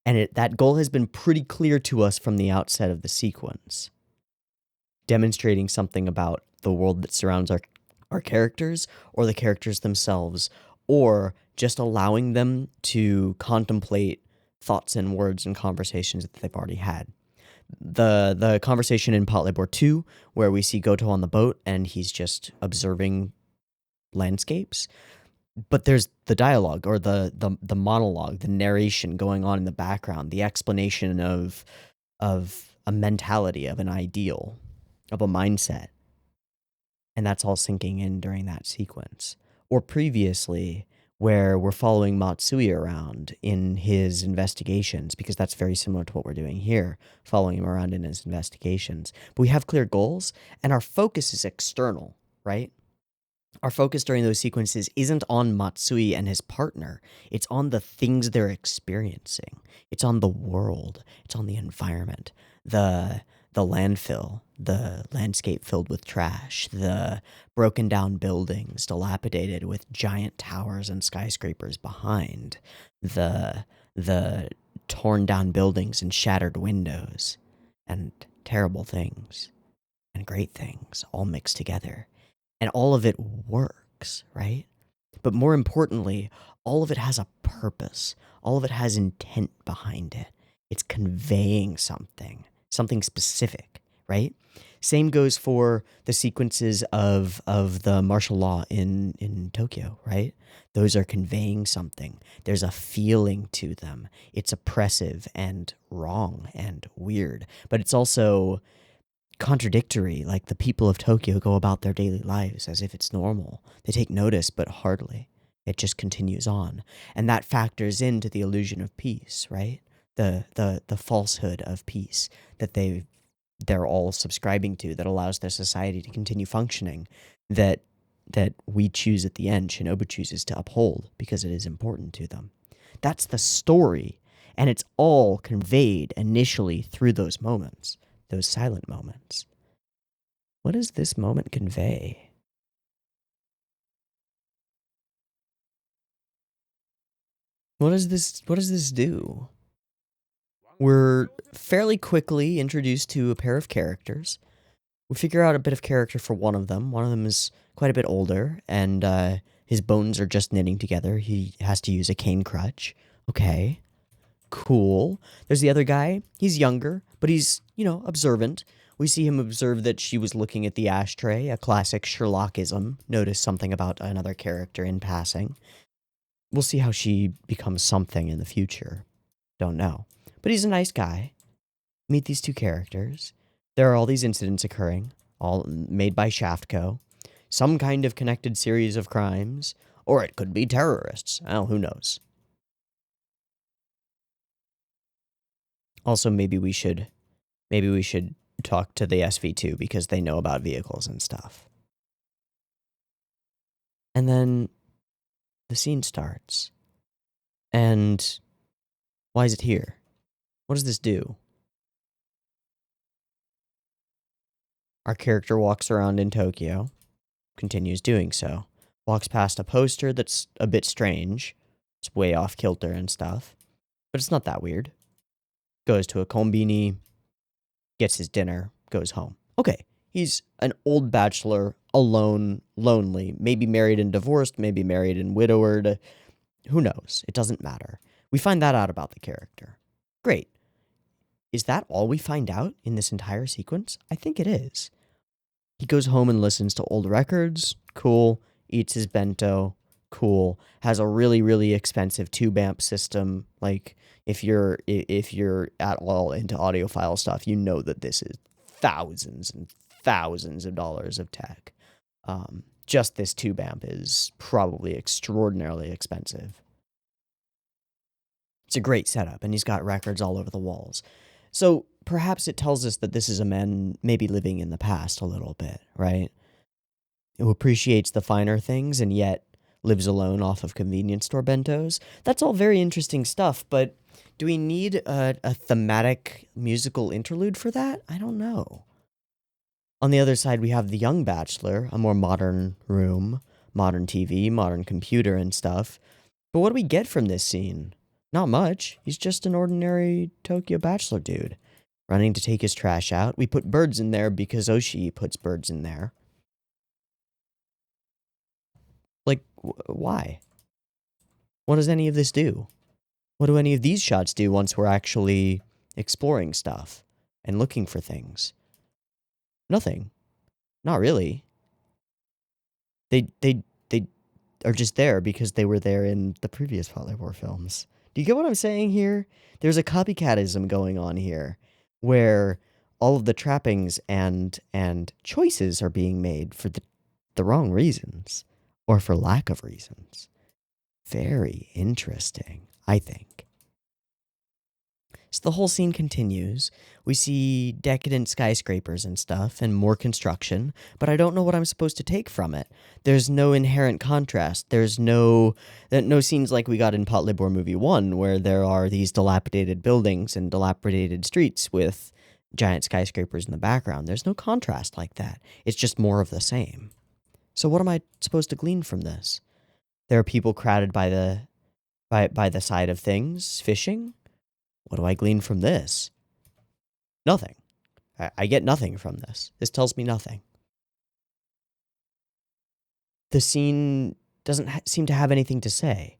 and that goal has been pretty clear to us from the outset of the sequence, demonstrating something about the world that surrounds our characters, or the characters themselves, or just allowing them to contemplate thoughts and words and conversations that they've already had. The conversation in Patlabor 2, where we see Goto on the boat and he's just observing landscapes, but there's the dialogue or the monologue, the narration going on in the background, the explanation of a mentality, of an ideal, of a mindset. And that's all sinking in during that sequence. Or previously, where we're following Matsui around in his investigations, because that's very similar to what we're doing here, following him around in his investigations. But we have clear goals, and our focus is external, right? Our focus during those sequences isn't on Matsui and his partner. It's on the things they're experiencing. It's on the world. It's on the environment. The landfill, the landscape filled with trash, the broken down buildings, dilapidated with giant towers and skyscrapers behind, the torn down buildings and shattered windows, and terrible things and great things all mixed together. And all of it works, right? But more importantly, all of it has a purpose. All of it has intent behind it. It's conveying something specific, right? Same goes for the sequences of the martial law in Tokyo, right? Those are conveying something. There's a feeling to them. It's oppressive and wrong and weird, but it's also contradictory. Like, the people of Tokyo go about their daily lives as if it's normal. They take notice, but hardly. It just continues on. And that factors into the illusion of peace, right? The falsehood of peace that they're all subscribing to, that allows their society to continue functioning, that we choose at the end, Shinobu chooses to uphold because it is important to them. That's the story, and it's all conveyed initially through those moments. Those silent moments. What does this moment convey? What does this do? We're fairly quickly introduced to a pair of characters. We figure out a bit of character for one of them. One of them is quite a bit older, and his bones are just knitting together. He has to use a cane crutch. Okay. Cool. There's the other guy. He's younger, but he's, observant. We see him observe that she was looking at the ashtray, a classic Sherlockism. Notice something about another character in passing. We'll see how she becomes something in the future. Don't know. But he's a nice guy. Meet these two characters. There are all these incidents occurring, all made by Shaftco. Some kind of connected series of crimes. Or it could be terrorists. Well, who knows? Also, maybe we should talk to the SV2 because they know about vehicles and stuff. And then the scene starts. And why is it here? What does this do? Our character walks around in Tokyo, continues doing so, walks past a poster that's a bit strange. It's way off kilter and stuff, but it's not that weird. Goes to a konbini, gets his dinner, goes home. Okay, he's an old bachelor, alone, lonely, maybe married and divorced, maybe married and widowed. Who knows? It doesn't matter. We find that out about the character. Great. Is that all we find out in this entire sequence? I think it is. He goes home and listens to old records. Cool. Eats his bento. Cool. Has a really, really expensive tube amp system. Like, if you're at all into audiophile stuff, you know that this is thousands and thousands of dollars of tech. Just this tube amp is probably extraordinarily expensive. It's a great setup, and he's got records all over the walls. So perhaps it tells us that this is a man maybe living in the past a little bit, right? Who appreciates the finer things and yet lives alone off of convenience store bentos. That's all very interesting stuff, but do we need a thematic musical interlude for that? I don't know. On the other side, we have the young bachelor, a more modern room, modern TV, modern computer and stuff. But what do we get from this scene? Not much. He's just an ordinary Tokyo bachelor dude, running to take his trash out. We put birds in there because Oshii puts birds in there. Like, why? What does any of this do? What do any of these shots do once we're actually exploring stuff and looking for things? Nothing. Not really. They are just there because they were there in the previous Patlabor films. Do you get what I'm saying here? There's a copycatism going on here where all of the trappings and choices are being made for the wrong reasons or for lack of reasons. Very interesting, I think. So the whole scene continues. We see decadent skyscrapers and stuff and more construction, but I don't know what I'm supposed to take from it. There's no inherent contrast. There's no scenes like we got in Patlabor Movie 1 where there are these dilapidated buildings and dilapidated streets with giant skyscrapers in the background. There's no contrast like that. It's just more of the same. So what am I supposed to glean from this? There are people crowded by the side of things, fishing. What do I glean from this? Nothing. I get nothing from this. This tells me nothing. The scene doesn't seem to have anything to say.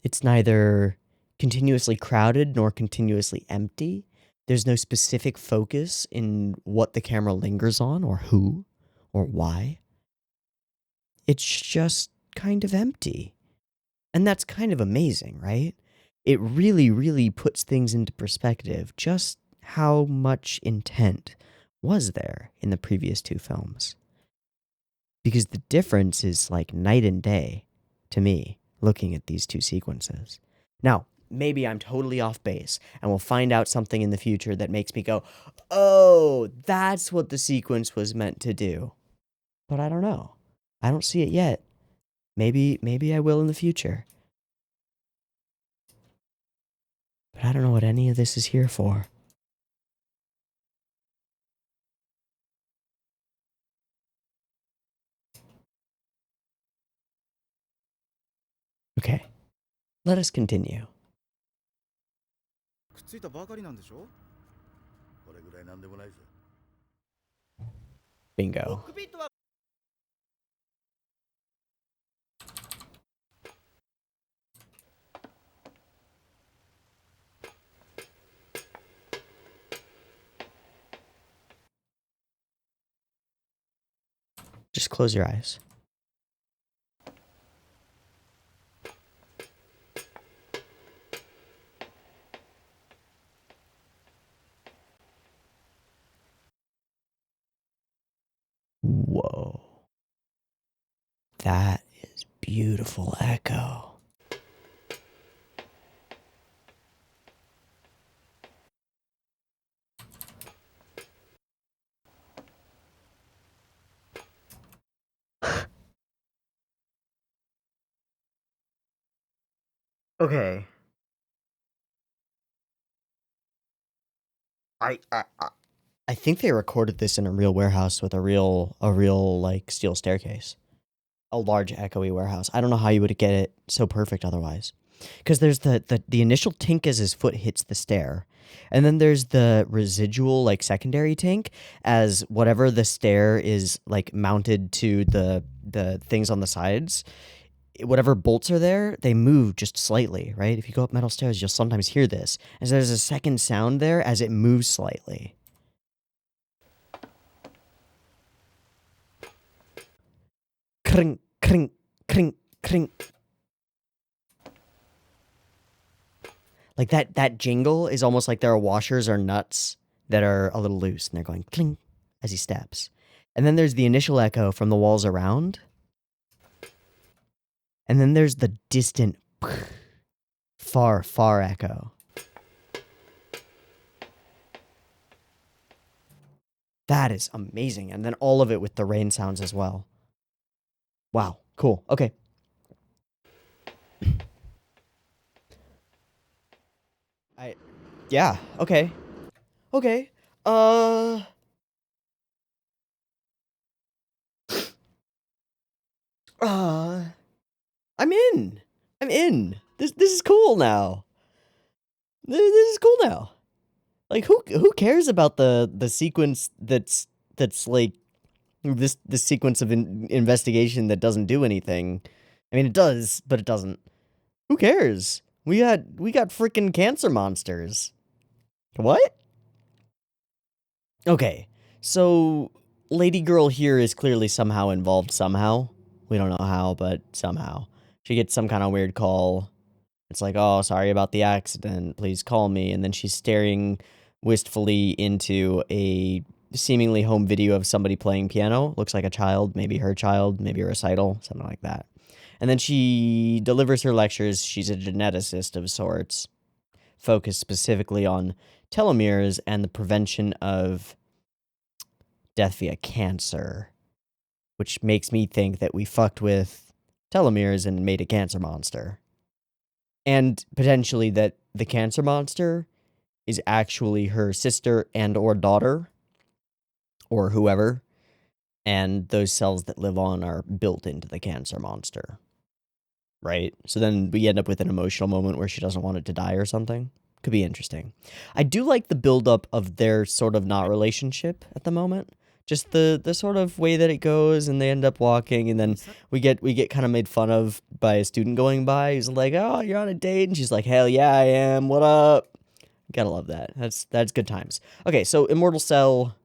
It's neither continuously crowded nor continuously empty. There's no specific focus in what the camera lingers on or who or why. It's just kind of empty. And that's kind of amazing, right? It really, really puts things into perspective just how much intent was there in the previous two films. Because the difference is like night and day to me, looking at these two sequences. Now, maybe I'm totally off base, and we'll find out something in the future that makes me go, oh, that's what the sequence was meant to do. But I don't know. I don't see it yet. Maybe I will in the future. But I don't know what any of this is here for. Okay, let us continue. Bingo. Just close your eyes. Whoa. That is beautiful echo. Okay. I think they recorded this in a real warehouse with a real like steel staircase. A large echoey warehouse. I don't know how you would get it so perfect otherwise. Because there's the initial tink as his foot hits the stair. And then there's the residual, like, secondary tink as whatever the stair is, like, mounted to the things on the sides. Whatever bolts are there, they move just slightly, right? If you go up metal stairs, you'll sometimes hear this. And so there's a second sound there as it moves slightly. Crink, crink, crink, crink. Like that jingle is almost like there are washers or nuts that are a little loose and they're going clink as he steps. And then there's the initial echo from the walls around. And then there's the distant far, far echo. That is amazing. And then all of it with the rain sounds as well. Wow, cool. Okay. Yeah, okay. Okay. I'm in. I'm in. This is cool now. This is cool now. Like who cares about the sequence that's like This sequence of investigation that doesn't do anything. I mean, it does, but it doesn't. Who cares? We got freaking cancer monsters. What? Okay, so Lady Girl here is clearly somehow involved somehow. We don't know how, but somehow. She gets some kind of weird call. It's like, oh, sorry about the accident. Please call me. And then she's staring wistfully into a seemingly home video of somebody playing piano. Looks like a child, maybe her child, maybe a recital, something like that. And then she delivers her lectures. She's a geneticist of sorts, focused specifically on telomeres and the prevention of death via cancer, which makes me think that we fucked with telomeres and made a cancer monster. And potentially that the cancer monster is actually her sister and or daughter or whoever, and those cells that live on are built into the cancer monster. Right? So then we end up with an emotional moment where she doesn't want it to die or something. Could be interesting. I do like the buildup of their sort of not relationship at the moment. Just the sort of way that it goes, and they end up walking, and then we get kind of made fun of by a student going by who's like, "Oh, you're on a date," and she's like, "Hell yeah, I am. What up?" Gotta love that. That's good times. Okay, so Immortal Cell,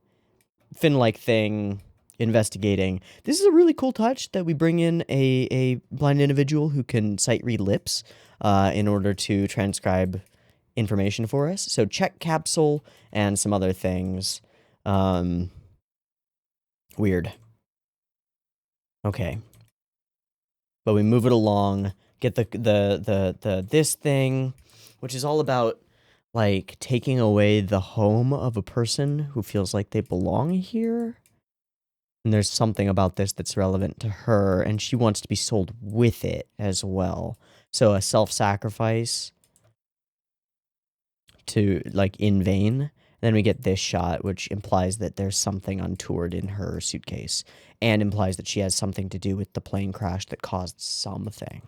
fin-like thing, investigating. This is a really cool touch that we bring in a blind individual who can sight read lips in order to transcribe information for us. So check capsule and some other things. Weird. Okay. But we move it along, get the this thing, which is all about like taking away the home of a person who feels like they belong here. And there's something about this that's relevant to her, and she wants to be sold with it as well. So a self-sacrifice to, like, in vain. Then we get this shot, which implies that there's something untoward in her suitcase, and implies that she has something to do with the plane crash that caused something.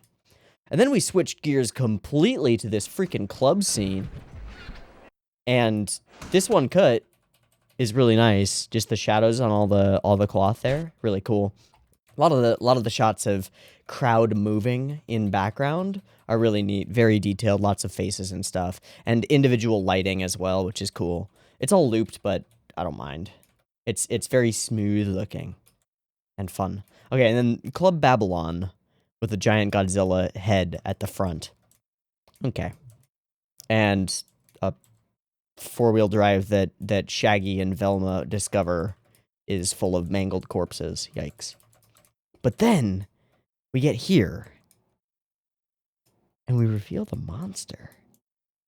And then we switch gears completely to this freaking club scene. And this one cut is really nice. Just the shadows on all the cloth there, really cool. A lot of the shots of crowd moving in background are really neat, very detailed, lots of faces and stuff, and individual lighting as well, which is cool. It's all looped, but I don't mind. It's very smooth looking and fun. Okay, and then Club Babylon with a giant Godzilla head at the front. Okay. And a four-wheel drive that Shaggy and Velma discover is full of mangled corpses. Yikes. But then we get here and we reveal the monster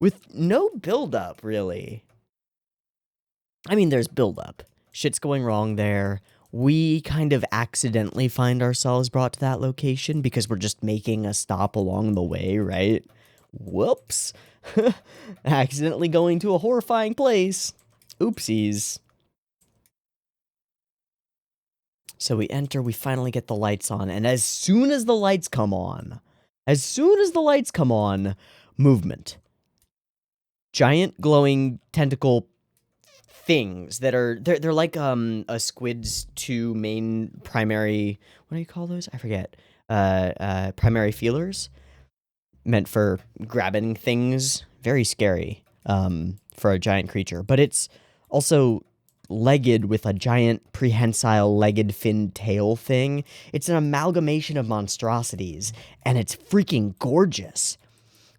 with no build-up, really. I mean, there's build-up. Shit's going wrong there. We kind of accidentally find ourselves brought to that location because we're just making a stop along the way, right? Whoops. Accidentally going to a horrifying place. Oopsies. So we enter, we finally get the lights on, and as soon as the lights come on, movement. Giant glowing tentacle things that are, they're like a squid's two main primary, what do you call those? I forget. Primary feelers, meant for grabbing things. Very scary for a giant creature, but it's also legged with a giant prehensile legged fin tail thing. It's an amalgamation of monstrosities, and it's freaking gorgeous.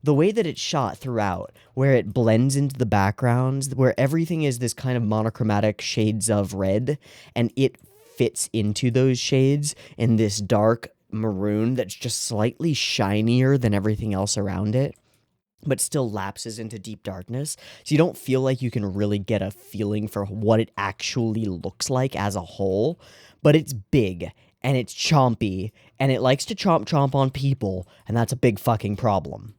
The way that it's shot throughout, where it blends into the backgrounds, where everything is this kind of monochromatic shades of red, and it fits into those shades in this dark maroon that's just slightly shinier than everything else around it, but still lapses into deep darkness. So you don't feel like you can really get a feeling for what it actually looks like as a whole. But it's big, and it's chompy, and it likes to chomp on people, and that's a big fucking problem.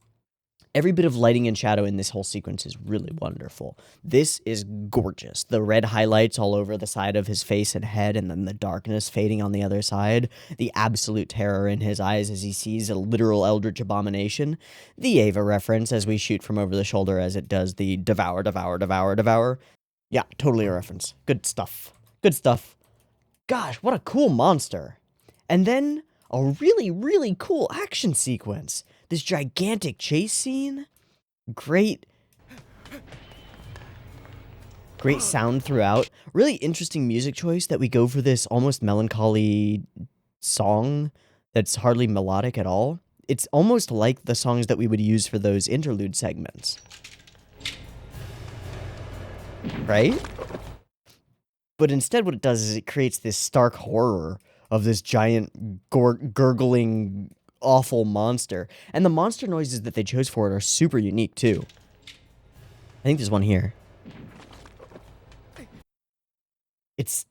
Every bit of lighting and shadow in this whole sequence is really wonderful. This is gorgeous. The red highlights all over the side of his face and head, and then the darkness fading on the other side. The absolute terror in his eyes as he sees a literal eldritch abomination. The Ava reference as we shoot from over the shoulder as it does the devour. Yeah, totally a reference. Good stuff. Good stuff. Gosh, what a cool monster. And then a really, really cool action sequence. This gigantic chase scene. Great sound throughout. Really interesting music choice that we go for this almost melancholy song that's hardly melodic at all. It's almost like the songs that we would use for those interlude segments. Right? But instead what it does is it creates this stark horror of this giant gurgling awful monster. And the monster noises that they chose for it are super unique too. I think there's one here. It's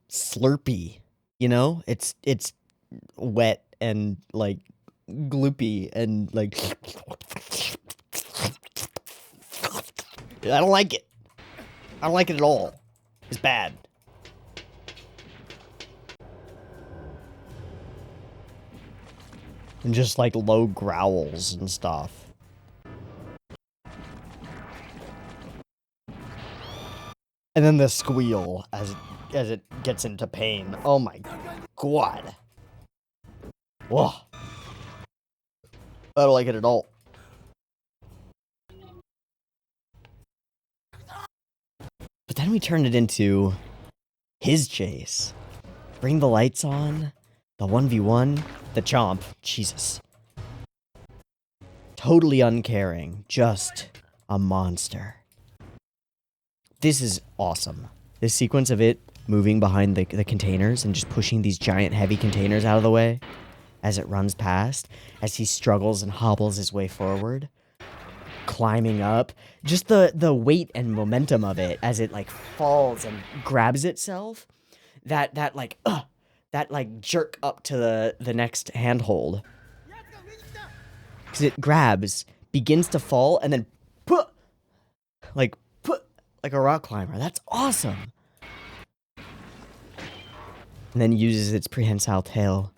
slurpy, you know? It's wet and like gloopy and like I don't like it. I don't like it at all. It's bad. And just like low growls and stuff. And then the squeal as it gets into pain. Oh my god. Whoa. I don't like it at all. But then we turn it into his chase. Bring the lights on. The 1v1. The chomp. Jesus. Totally uncaring. Just a monster. This is awesome. This sequence of it moving behind the containers and just pushing these giant heavy containers out of the way as it runs past, as he struggles and hobbles his way forward, climbing up, just the weight and momentum of it as it like falls and grabs itself, that jerk up to the next handhold, because it grabs, begins to fall, and then like a rock climber. That's awesome. And then uses its prehensile tail.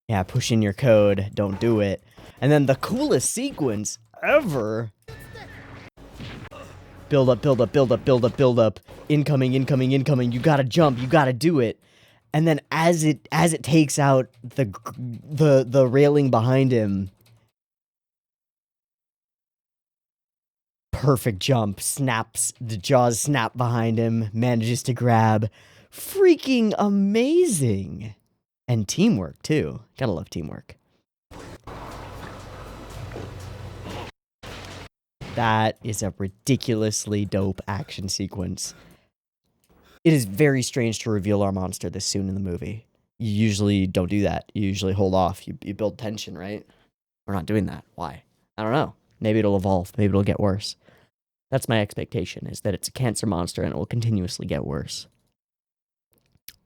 Yeah, push in your code. Don't do it. And then the coolest sequence ever. Build up, build up, build up, build up, build up. Incoming, incoming, incoming. You gotta jump. You gotta do it. And then as it takes out the railing behind him, perfect jump, snaps, the jaws snap behind him, manages to grab. Freaking amazing. And teamwork, too. Gotta love teamwork. That is a ridiculously dope action sequence. It is very strange to reveal our monster this soon in the movie. You usually don't do that. You usually hold off. You build tension, right? We're not doing that. Why? I don't know. Maybe it'll evolve. Maybe it'll get worse. That's my expectation, is that it's a cancer monster and it will continuously get worse.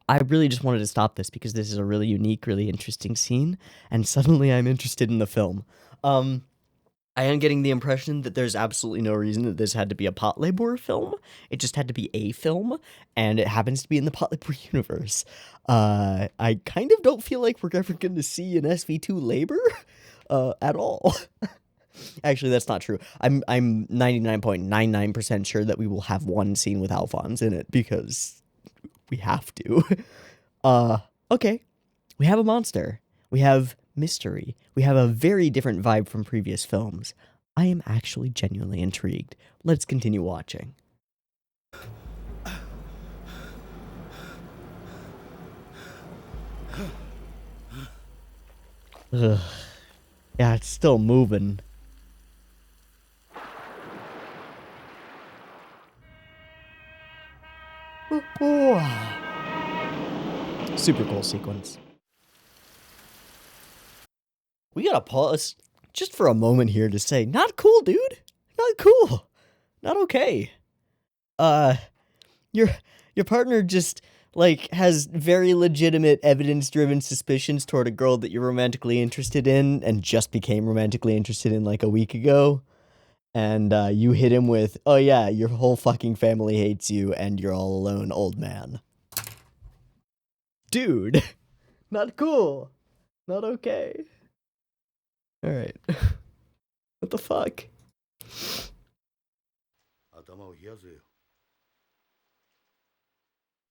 I really just wanted to stop this because this is a really unique, really interesting scene, and suddenly I'm interested in the film. I am getting the impression that there's absolutely no reason that this had to be a Patlabor film. It just had to be a film, and it happens to be in the Patlabor universe. I kind of don't feel like we're ever going to see an SV2 labor at all. Actually, that's not true. I'm 99.99% sure that we will have one scene with Alphonse in it because we have to. Okay. We have a monster. We have mystery. We have a very different vibe from previous films. I am actually genuinely intrigued. Let's continue watching. Ugh. Yeah, it's still moving. Super cool sequence. We gotta pause just for a moment here to say, not cool, dude. Not cool. Not okay. Your partner just, like, has very legitimate evidence-driven suspicions toward a girl that you're romantically interested in and just became romantically interested in, like, a week ago. And, you hit him with, oh yeah, your whole fucking family hates you and you're all alone, old man. Dude. Not cool. Not okay. Alright. What the fuck?